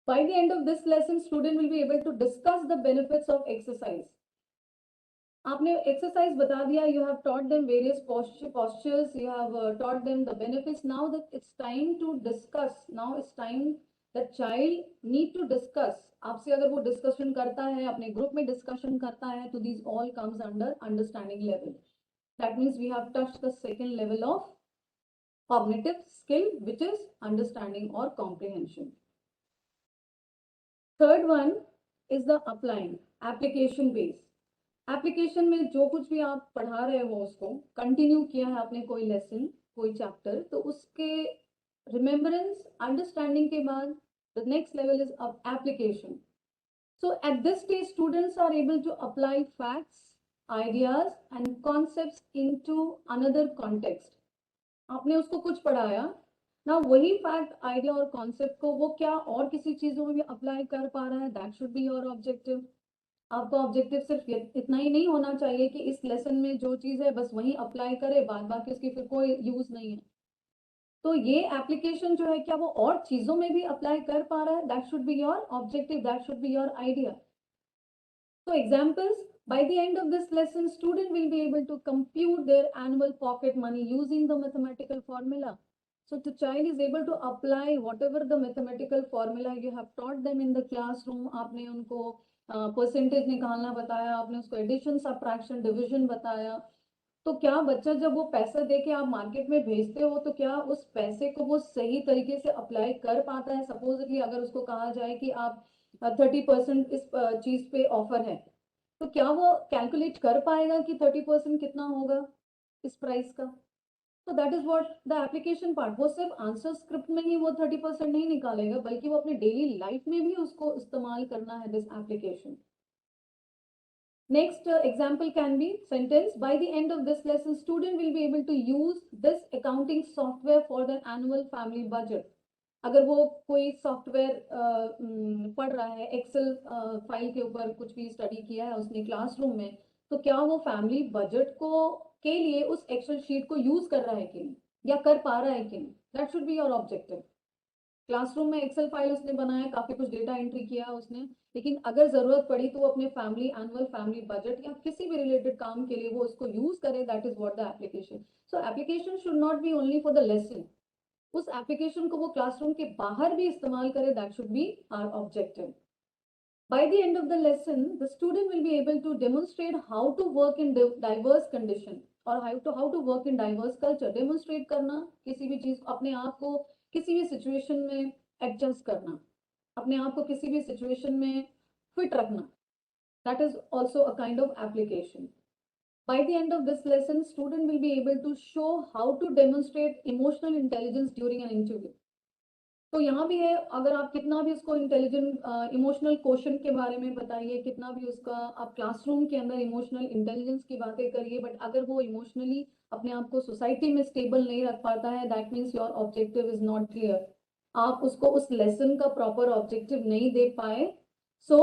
By the end of this lesson, student will be able to discuss the benefits of exercise. आपने exercise बता दिया, you have taught them various postures, you have taught them the benefits. Now that it's time to discuss, now it's time the child need to discuss. आपसे अगर वो discussion करता है, अपने group में discussion करता है, तो these all comes under understanding level. That means we have touched the second level of cognitive skill, which is understanding or comprehension. Third one is the applying, application based. Application में जो कुछ भी आप पढ़ा रहे हो उसको कंटिन्यू किया है आपने कोई लेसन कोई चैप्टर तो उसके रिमेम्बरेंस अंडरस्टैंडिंग के बाद the next level is application. So at this stage students are able to apply facts ideas and concepts into another context. आपने उसको कुछ पढ़ाया ना वही फैक्ट, आइडिया और कॉन्सेप्ट को वो क्या और किसी चीजों में भी अप्लाई कर पा रहा है, that should be your objective. आपका ऑब्जेक्टिव सिर्फ इतना ही नहीं होना चाहिए कि इस लेसन में जो चीज है बस वही अप्लाई करे, बाद बाकी उसकी फिर कोई यूज नहीं है। तो ये एप्लीकेशन जो है क्या वो और चीजों में भी अप्लाई कर पा रहा है, that should be your objective, that should be your idea. So examples, by the end of this lesson, student will be able to compute their annual pocket money using the mathematical formula. So the child is able to apply whatever the mathematical formula you have taught them in the classroom. आपने उनको percentage निकालना बताया, आपने उसको addition, subtraction, division बताया। तो क्या बच्चा जब वो पैसा दे के आप मार्केट में भेजते हो तो क्या उस पैसे को वो सही तरीके से अप्लाई कर पाता है? सपोजिटली अगर उसको कहा जाए कि आप 30% इस चीज पे ऑफर है, तो क्या वो कैलकुलेट कर पाएगा कि 30% कितना होगा इस प्राइस का? तो that is what the application part. वो सिर्फ आंसर स्क्रिप्ट में ही वो 30% नहीं निकालेगा, बल्कि वो अपने डेली लाइफ में भी उसको इस्तेमाल करना है this application. Next example can be sentence. By the end of this lesson, student will be able to use this accounting software for their annual family budget. अगर वो कोई सॉफ्टवेयर पढ़ रहा है, एक्सेल फाइल के ऊपर कुछ भी स्टडी किया है उसने क्लासरूम में, तो क्या वो फैमिली बजट को के लिए उस एक्सेल शीट को यूज कर रहा है कि नहीं, या कर पा रहा है कि नहीं? That should be your objective. Classroom में एक्सेल फाइल उसने बनाया, काफी कुछ डेटा एंट्री किया उसने, लेकिन अगर जरूरत पड़ी तो वो अपने फैमिली एनुअल फैमिली बजट या किसी भी रिलेटेड काम के लिए वो उसको यूज करे, that is what the application. So application should not be only for the lesson, उस एप्लीकेशन को वो क्लासरूम के बाहर भी इस्तेमाल करे, that should be our objective. By the end of the lesson, the student will be able to demonstrate how to work in diverse condition or how to work in diverse culture. Demonstrate करना, किसी भी चीज अपने आप को किसी भी situation में एडजस्ट करना, अपने आप को किसी भी सिचुएशन में फिट रखना, that is also a kind of application. By the end of this lesson, student will be able to show how to demonstrate emotional intelligence during an interview. तो यहाँ भी है, अगर आप कितना भी उसको इंटेलिजेंट इमोशनल क्वेश्चन के बारे में बताइए, कितना भी उसका आप क्लासरूम के अंदर इमोशनल इंटेलिजेंस की बातें करिए, बट अगर वो इमोशनली अपने आप को सोसाइटी में स्टेबल नहीं रख पाता है, that means your objective is not clear. आप उसको उस लेसन का प्रॉपर ऑब्जेक्टिव नहीं दे पाए। सो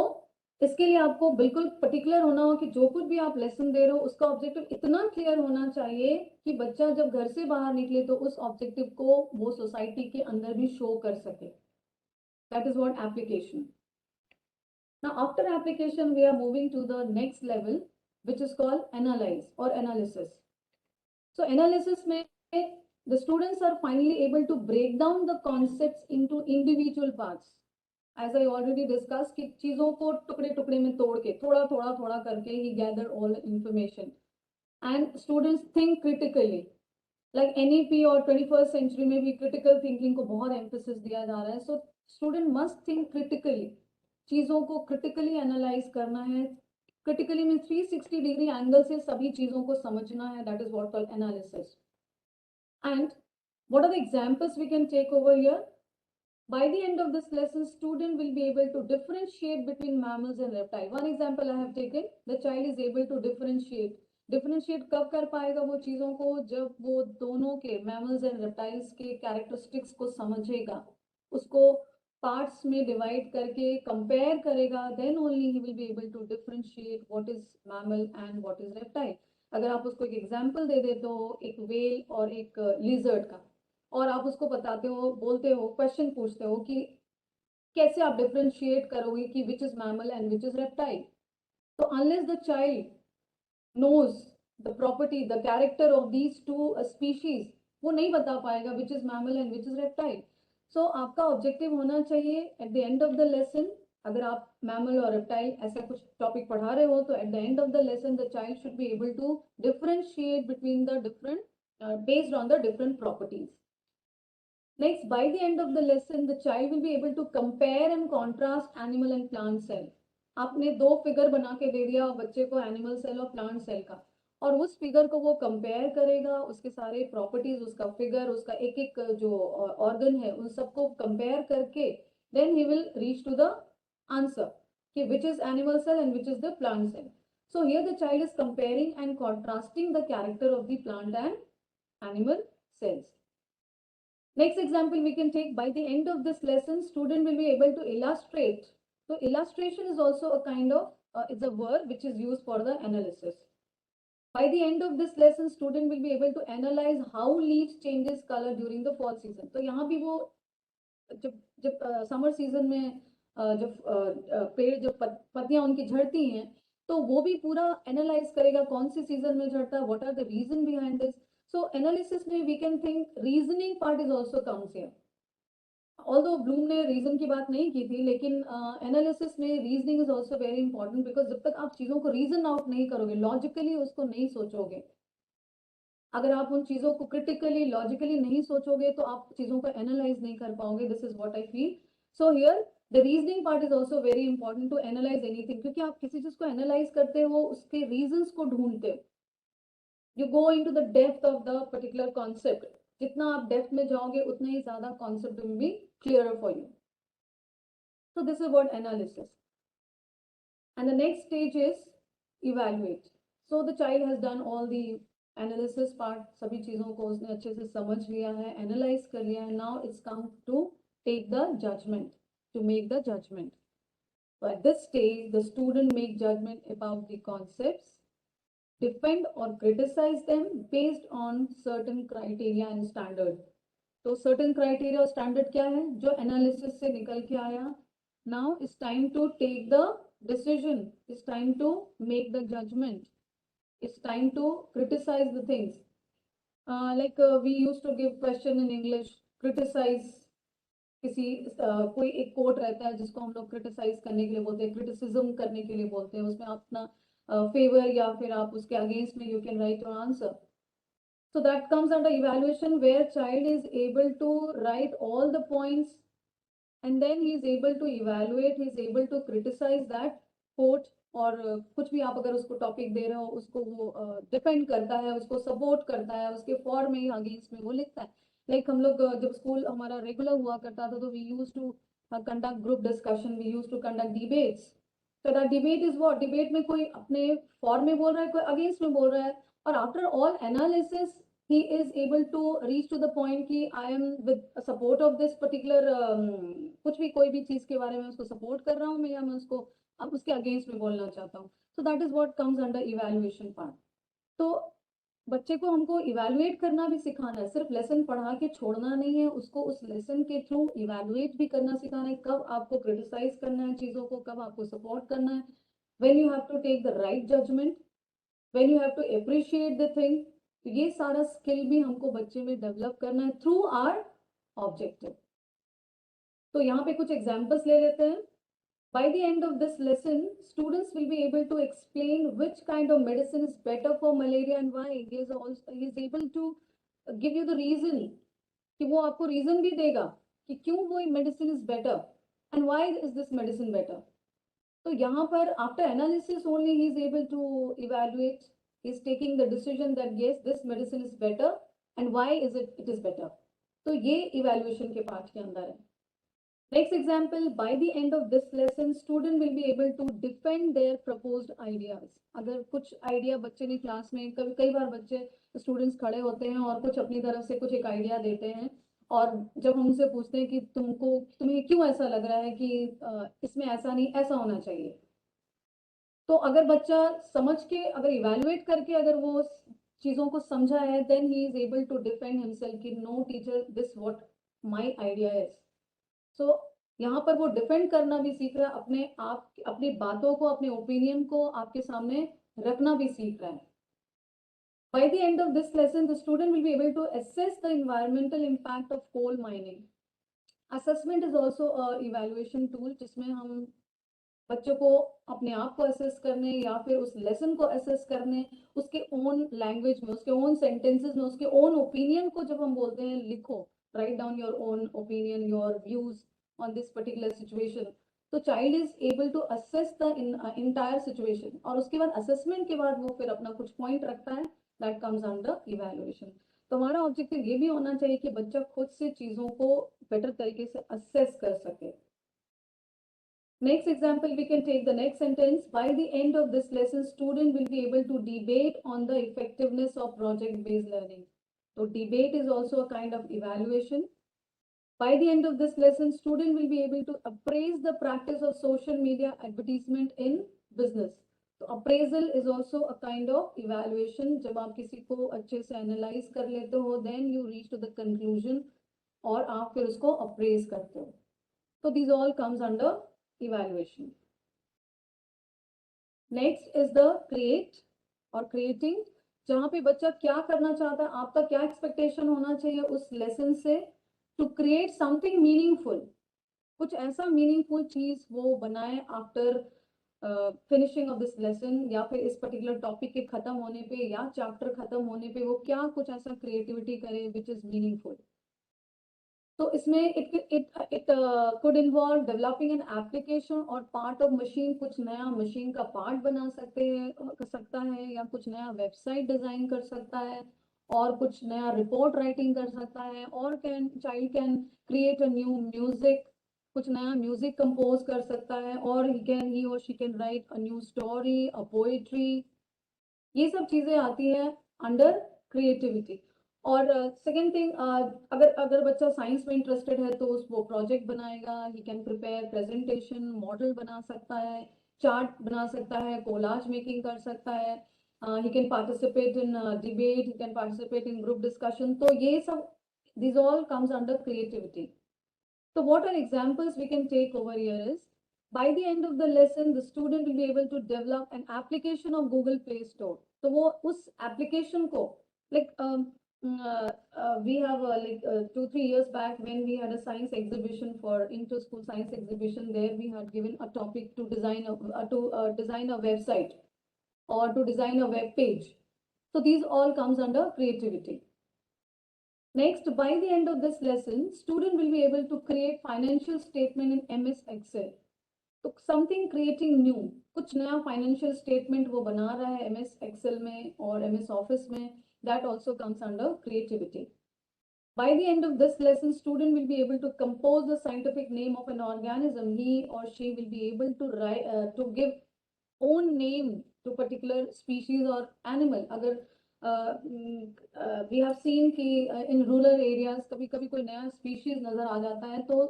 इसके लिए आपको बिल्कुल पर्टिकुलर होना हो कि जो कुछ भी आप लेसन दे रहे हो उसका ऑब्जेक्टिव इतना क्लियर होना चाहिए कि बच्चा जब घर से बाहर निकले तो उस ऑब्जेक्टिव को वो सोसाइटी के अंदर भी शो कर सके। That is what application. Now after application we are moving to the next level which is called analyze or analysis. So analysis में the students are finally able to break down the concepts into individual parts. As I already discussed कि चीजों को टुकड़े टुकड़े में तोड़ के थोड़ा थोड़ा थोड़ा करके he gather all information and students think critically. Like NEP और 21st century में भी critical thinking को बहुत emphasis दिया जा रहा है। So student must think critically, चीजों को critically analyze करना है। critically में 360 degree angle से सभी चीजों को समझना है, that is what called analysis. And what are the examples we can take over here? By the end of this lesson, student will be able to differentiate between mammals and reptiles. One example I have taken, the child is able to differentiate. Differentiate कब कर पाएगा वो चीजों को? जब वो दोनों के mammals and reptiles के characteristics को समझेगा, उसको parts में divide करके compare करेगा, then only he will be able to differentiate what is mammal and what is reptile. अगर आप उसको एक example दे देते हो एक whale और एक lizard का, और आप उसको बताते हो, बोलते हो, क्वेश्चन पूछते हो कि कैसे आप डिफरेंशिएट करोगे कि which is mammal and which is reptile, तो unless the child knows the property, the character of these two species, वो नहीं बता पाएगा which is mammal and which is reptile. So आपका ऑब्जेक्टिव होना चाहिए at the end of the lesson, अगर आप मैमल और रेप्टाइल ऐसा कुछ टॉपिक पढ़ा रहे हो, तो at the end of the lesson the child should be able to differentiate between the different based on the different properties. Next, by the end of the lesson, the child will be able to compare and contrast animal and plant cell. आपने दो figure बना के दे दिया बच्चे को, animal cell और plant cell का, और उस फिगर को वो कंपेयर करेगा, उसके सारे प्रॉपर्टीज, उसका फिगर, उसका एक एक जो ऑर्गन है उन सबको कंपेयर करके then he will reach to the answer कि which is animal cell and which is the plant cell. So here the child is comparing and contrasting the character of the plant and animal cells. Next example we can take, by the end of this lesson, student will be able to illustrate. So illustration is also a kind of, it's a verb which is used for the analysis. By the end of this lesson, student will be able to analyze how leaves changes color during the fall season. तो यहाँ भी वो जब जब summer season में जब पेड़ जब पत्तियां उनकी झड़ती हैं, तो वो भी पूरा एनालाइज करेगा कौन सी सीजन में झड़ता है, what are the reason behind this. So analysis में we can think reasoning part is also comes here. Although Bloom ने रीजन की बात नहीं की थी, लेकिन एनालिसिस में reasoning is also very important, because जब तक आप चीजों को रीजन आउट नहीं करोगे, लॉजिकली उसको नहीं सोचोगे, अगर आप उन चीजों को क्रिटिकली लॉजिकली नहीं सोचोगे तो आप चीजों को एनालाइज नहीं कर पाओगे. This is what I feel. So here the reasoning part is also very important to analyse anything, क्योंकि आप किसी चीज को एनालाइज करते हो, उसके रीजंस को ढूंढते हो. You go into the depth of the particular concept. जितना आप डेप्थ में जाओगे उतना ही ज्यादा concept will be clearer for you. So this is about analysis. And the next stage is evaluate. So the child has done all the analysis part, सभी चीजों को उसने अच्छे से समझ लिया है, analyze कर लिया है. Now it's come to take the judgment, to make the judgment. So at this stage, the student make judgment about the concepts, defend or criticize them based on certain criteria and standard. तो certain criteria और standard क्या है, जो analysis से निकल के आया. Now it's time to take the decision. It's time to make the judgment. It's time to criticize the things. We used to give question in English, criticize. किसी कोई एक कोट रहता है जिसको हम लोग क्रिटिसाइज करने के लिए बोलते हैं, क्रिटिसिज्म करने के लिए बोलते हैं. उसमें अपना फेवर या फिर आप उसके अगेंस्ट में you can write your answer. So that comes under evaluation, where child is able to write all the points and then he is able to evaluate, he is able to criticize that quote. और कुछ भी आप अगर उसको topic दे रहे हो, उसको वो डिपेंड करता है, उसको सपोर्ट करता है, उसके फॉर में ही अगेंस्ट में वो लिखता है. लाइक हम लोग जब स्कूल हमारा रेगुलर हुआ करता था, तो we use to conduct group discussion, we use to conduct debates. So that debate is what? Debate में कोई अपने फॉर में बोल रहा है, कोई अगेंस्ट में बोल रहा है, और after all analysis he is able to reach to the point कि I am with support of this particular कुछ भी कोई भी चीज के बारे में उसको सपोर्ट कर रहा हूँ मैं, या मैं उसको अब उसके अगेंस्ट में बोलना चाहता हूँ. So that is what comes under evaluation part. तो बच्चे को हमको इवेलुएट करना भी सिखाना है, सिर्फ लेसन पढ़ा के छोड़ना नहीं है, उसको उस लेसन के थ्रू इवेलुएट भी करना सिखाना है, कब आपको क्रिटिसाइज करना है चीजों को, कब आपको सपोर्ट करना है, when you have to take the right judgement, when you have to appreciate the thing. तो ये सारा स्किल भी हमको बच्चे में डेवलप करना है थ्रू आवर ऑब्जेक्टिव. तो यहाँ पे कुछ एग्जाम्पल्स ले लेते हैं. By the end of this lesson, students will be able to explain which kind of medicine is better for malaria and why. He is able to give you the reason, कि वो आपको reason भी देगा कि क्यों वो medicine is better and why is this medicine better. तो यहाँ पर after analysis only he is able to evaluate. He is taking the decision that yes, this medicine is better and why is it is better. तो ये evaluation के part के अंदर है. Next example, by the end of this lesson, student will be able to defend their proposed ideas. अगर कुछ idea बच्चे ने क्लास में, कई बार बच्चे स्टूडेंट्स खड़े होते हैं और कुछ अपनी तरफ से कुछ एक आइडिया देते हैं, और जब हम उनसे पूछते हैं कि तुम्हें क्यों ऐसा लग रहा है कि इसमें ऐसा नहीं ऐसा होना चाहिए, तो अगर बच्चा समझ के, अगर इवेलुएट करके अगर वो चीजों को समझा है, then he is able to defend himself कि no teacher, this what my idea is. So यहाँ पर वो डिफेंड करना भी सीख रहा है, अपने आप अपनी बातों को, अपने ओपिनियन को आपके सामने रखना भी सीख रहा है. By the end of this lesson, the student will be able to assess the environmental impact of coal mining. Assessment is also a evaluation tool, जिसमें हम बच्चों को अपने आप को असेस करने या फिर उस लेसन को असेस करने, उसके ओन लैंग्वेज में, उसके ओन सेंटेंसेस में, उसके ओन ओपिनियन को जब हम बोलते हैं लिखो, write down your own opinion, your views on this particular situation. तो child is able to assess the entire situation, और उसके बाद assessment के बाद वो फिर अपना कुछ point रखता है, that comes under evaluation. तो हमारा ऑब्जेक्टिव ये भी होना चाहिए कि बच्चा खुद से चीजों को बेटर तरीके से assess कर सके. Next example, we can take the next sentence. By the end of this lesson, student will be able to debate on the effectiveness of project-based learning. So debate is also a kind of evaluation. By the end of this lesson, student will be able to appraise the practice of social media advertisement in business. So appraisal is also a kind of evaluation. जब आप किसी को अच्छे से analyze कर लेते हो, then you reach to the conclusion और आप फिर उसको appraise करते हो. So these all comes under evaluation. Next is the create or creating, जहाँ पे बच्चा क्या करना चाहता है, आपका क्या expectation होना चाहिए उस lesson से, to create something meaningful. कुछ ऐसा meaningful चीज वो बनाए after finishing of this lesson, या फिर इस particular topic के खत्म होने पे या chapter खत्म होने पे वो क्या कुछ ऐसा creativity करे which is meaningful. तो इसमें it could involve developing an application or part of machine, कुछ नया machine का part बना सकता है या कुछ नया website design कर सकता है और कुछ नया report writing कर सकता है और child can create a new music, कुछ नया music compose कर सकता है और he or she can write a new story, a poetry. ये सब चीजें आती है under creativity. और सेकेंड थिंग, अगर बच्चा साइंस में इंटरेस्टेड है तो वो प्रोजेक्ट बनाएगा, he can prepare presentation, model बना सकता है, चार्ट बना सकता है, कोलाज मेकिंग कर सकता है, he can participate in debate, he can participate in group discussion. तो ये सब this all comes under creativity. So what are examples we can take over here is, by the end of the lesson, the student will be able to develop an application of Google Play Store. तो वो उस application को like we have like 2-3 years back when we had a science exhibition for inter-school science exhibition, there we had given a topic to design a website or to design a web page. So these all comes under creativity. Next, by the end of this lesson, student will be able to create financial statement in MS Excel. तो something creating new, कुछ नया financial statement वो बना रहा है MS Excel में और MS Office में, that also comes under creativity. By the end of this lesson, student will be able to compose the scientific name of an organism. He or she will be able to write to give own name to particular species or animal. अगर we have seen कि in rural areas कभी कभी कोई नया species नजर आ जाता है, तो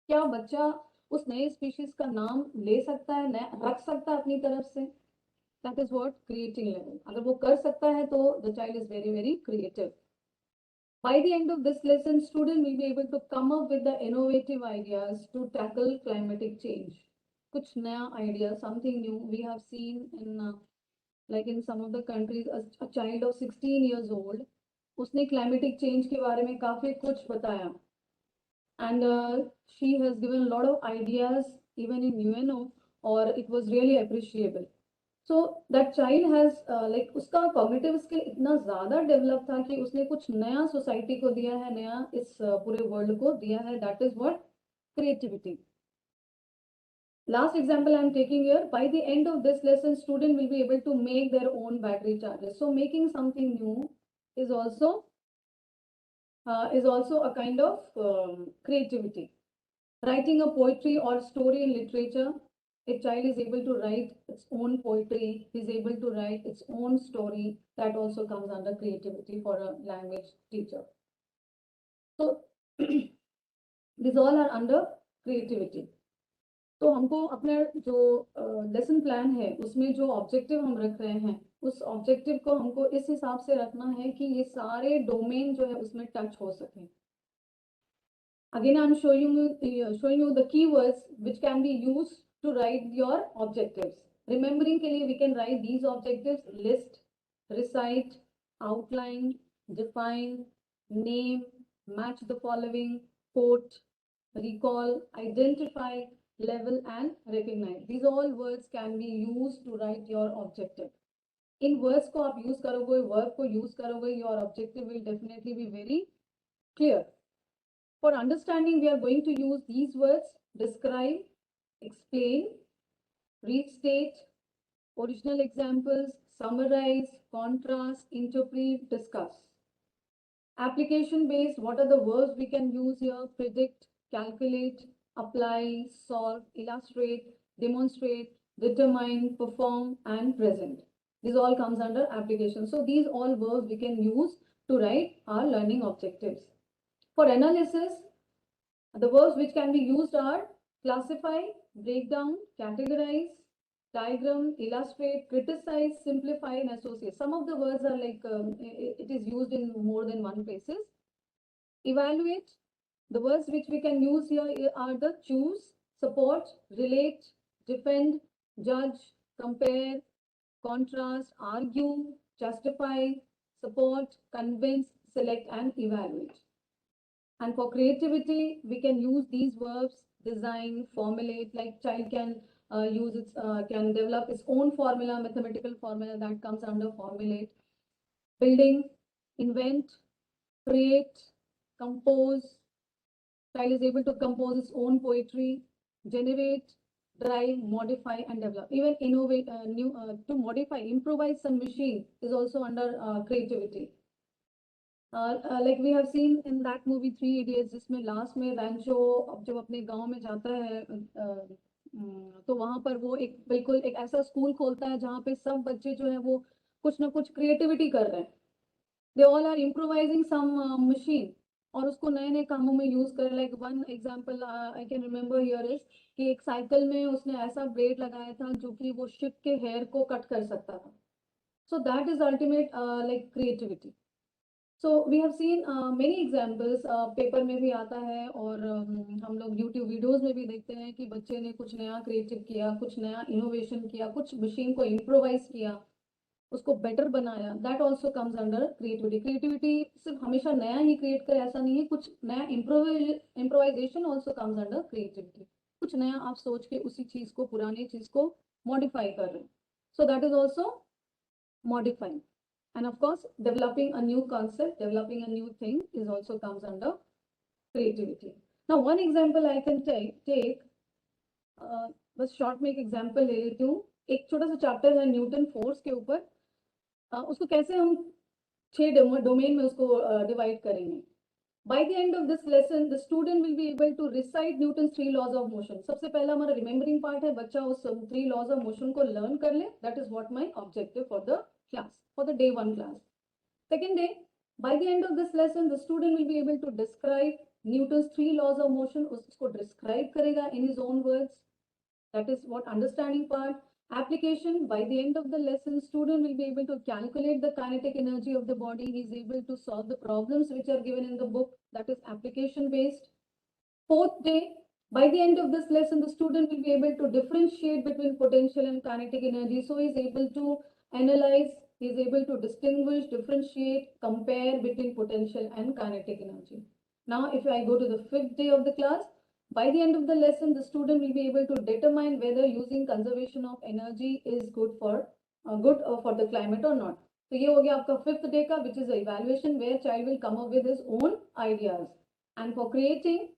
क्या बच्चा उस नए species का नाम ले सकता है, रख सकता है अपनी तरफ से? That is what creating level. अगर वो कर सकता है तो the child is very very creative. By the end of this lesson, student will be able to come up with the innovative ideas to tackle climatic change. कुछ नया idea, something new. We have seen in like in some of the countries, a child of 16 years old, उसने climatic change के बारे में काफी कुछ बताया, and she has given a lot of ideas even in UNO, or it was really appreciable. So that child has like उसका cognitive skill इतना ज़्यादा develop था कि उसने कुछ नया society को दिया है, नया इस पूरे world को दिया है. That is what creativity. Last example I am taking here. By the end of this lesson, student will be able to make their own battery chargers. So making something new is also a kind of creativity. Writing a poetry or story in literature, a child is able to write its own poetry, is able to write its own story. That also comes under creativity for a language teacher. So these all are under creativity. तो हमको अपने जो lesson plan है उसमें जो objective हम रख रहे हैं, उस ऑब्जेक्टिव को हमको इस हिसाब से रखना है कि ये सारे डोमेन जो है उसमें टच हो सके. Again, I am showing you the keywords which can be used to write your objectives. Remembering के लिए we can write these objectives: list, recite, outline, define, name, match the following, quote, recall, identify, level and recognize. These all words can be used to write your objective. In words को आप use करोगे, verb को use करोगे, your objective will definitely be very clear. For understanding, we are going to use these words: describe, explain, restate, original examples, summarize, contrast, interpret, discuss. Application based, what are the verbs we can use here? Predict, calculate, apply, solve, illustrate, demonstrate, determine, perform, and present. This all comes under application. So these all verbs we can use to write our learning objectives. For analysis, The verbs which can be used are classify, break down, categorize, diagram, illustrate, criticize, simplify, and associate. Some of the words are like it is used in more than one places. Evaluate. The words which we can use here are the choose, support, relate, defend, judge, compare, contrast, argue, justify, support, convince, select, and evaluate. And for creativity, we can use these verbs, design, formulate, like child can can develop its own formula, mathematical formula that comes under formulate. Building, invent, create, compose. Child is able to compose its own poetry, generate, drive, modify, and develop. Even innovate, to modify, improvise some machine is also under creativity. Like we have seen in that movie three idiots जिसमें last में रैंचो जब अपने गांव में जाता है तो वहां पर वो एक बिल्कुल एक ऐसा स्कूल खोलता है जहाँ पे सब बच्चे जो है वो कुछ ना कुछ क्रिएटिविटी कर रहे हैं they all are improvising some machine और उसको नए नए कामों में यूज कर like one example I can remember here is कि एक साइकिल में उसने ऐसा ब्लेड लगाया था जो कि वो शिप के हेयर को कट कर सकता था so that is ultimate like creativity so we have seen many examples paper में भी आता है और हम लोग यूट्यूब वीडियोस में भी देखते हैं कि बच्चे ने कुछ नया क्रिएटिव किया कुछ नया इनोवेशन किया कुछ मशीन को इम्प्रोवाइज किया उसको बेटर बनाया that also comes under creativity creativity सिर्फ हमेशा नया ही क्रिएट करे ऐसा नहीं है कुछ नया improvisation also comes under creativity कुछ नया आप सोच के उसी चीज को पुरानी चीज को मॉडिफाई कर रहे हैं सो that is also modifying and of course developing a new concept developing a new thing is also comes under creativity now one example I can take बस शॉर्ट में एक एग्जांपल ले लेती हूँ एक छोटा सा चैप्टर है न्यूटन फोर्स के ऊपर उसको कैसे हम 6 डोमेन में उसको डिवाइड करेंगे by the end of this lesson the student will be able to recite Newton's 3 laws of motion सबसे पहला हमारा रिमेम्बरिंग पार्ट है बच्चा उस 3 laws of motion को लर्न कर ले that is what my objective for the class for the day 1 class second day by the end of this lesson the student will be able to describe Newton's 3 laws of motion उसको describe करेगा in his own words that is what understanding part application by the end of the lesson student will be able to calculate the kinetic energy of the body he is able to solve the problems which are given in the book that is application based fourth day by the end of this lesson the student will be able to differentiate between potential and kinetic energy so he is able to analyze he is able to distinguish differentiate compare between potential and kinetic energy now if I go to the fifth day of the class by the end of the lesson, the student will be able to determine whether using conservation of energy is good for the climate or not. So ये हो गया आपका fifth day का, which is the evaluation where child will come up with his own ideas. And for creating,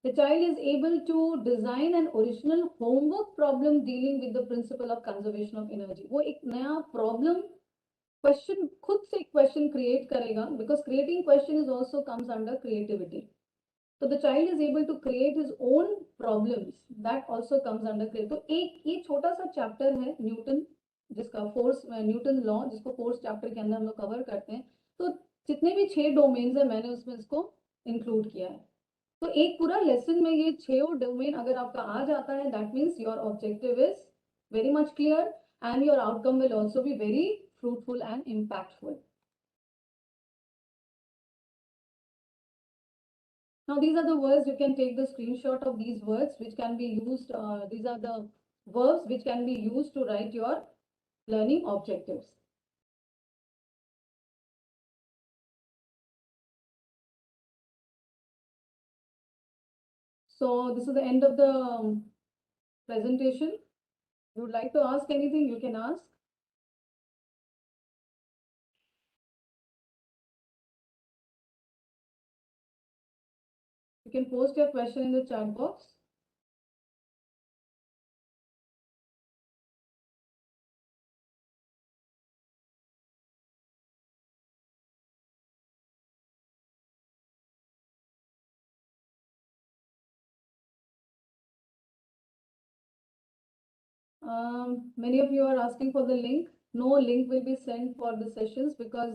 the child is able to design an original homework problem dealing with the principle of conservation of energy. वो एक नया problem question खुद से question create करेगा because creating question is also comes under creativity. So the child is able to create his own problems that also comes under create तो एक ये छोटा सा चैप्टर है न्यूटन जिसका फोर्स न्यूटन लॉ जिसको फोर्स चैप्टर के अंदर हम लोग कवर करते हैं तो जितने भी 6 डोमेन्स है मैंने उसमें इसको इंक्लूड किया है तो एक पूरा लेसन में ये 6 डोमेन अगर आपका आ जाता है that means your objective is very much clear and your outcome will also be very fruitful and impactful. Now these are the words you can take the screenshot of these words which can be used these are the verbs which can be used to write your learning objectives. So this is the end of the presentation. If you would like to ask anything, you can ask. You can post your question in the chat box. Many of you are asking for the link. no link will be sent for the sessions, because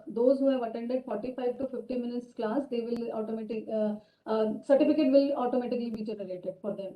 those who have attended 45 to 50 minutes class, they will certificate will automatically be generated for them.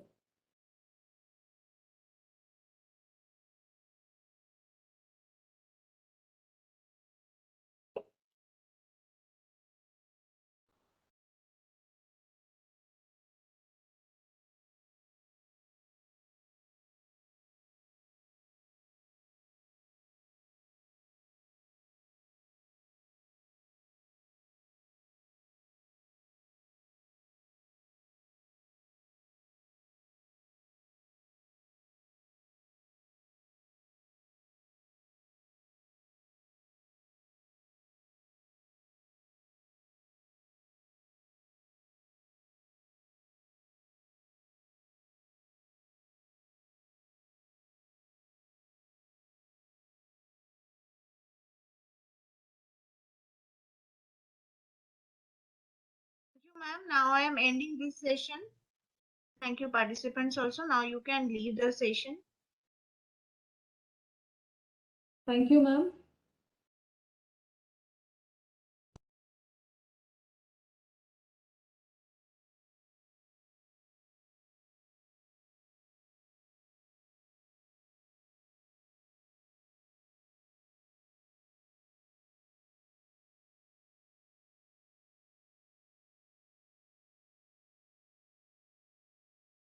Thank you, ma'am. Now I am ending this session. Thank you, participants also. Now you can leave the session. Thank you, ma'am.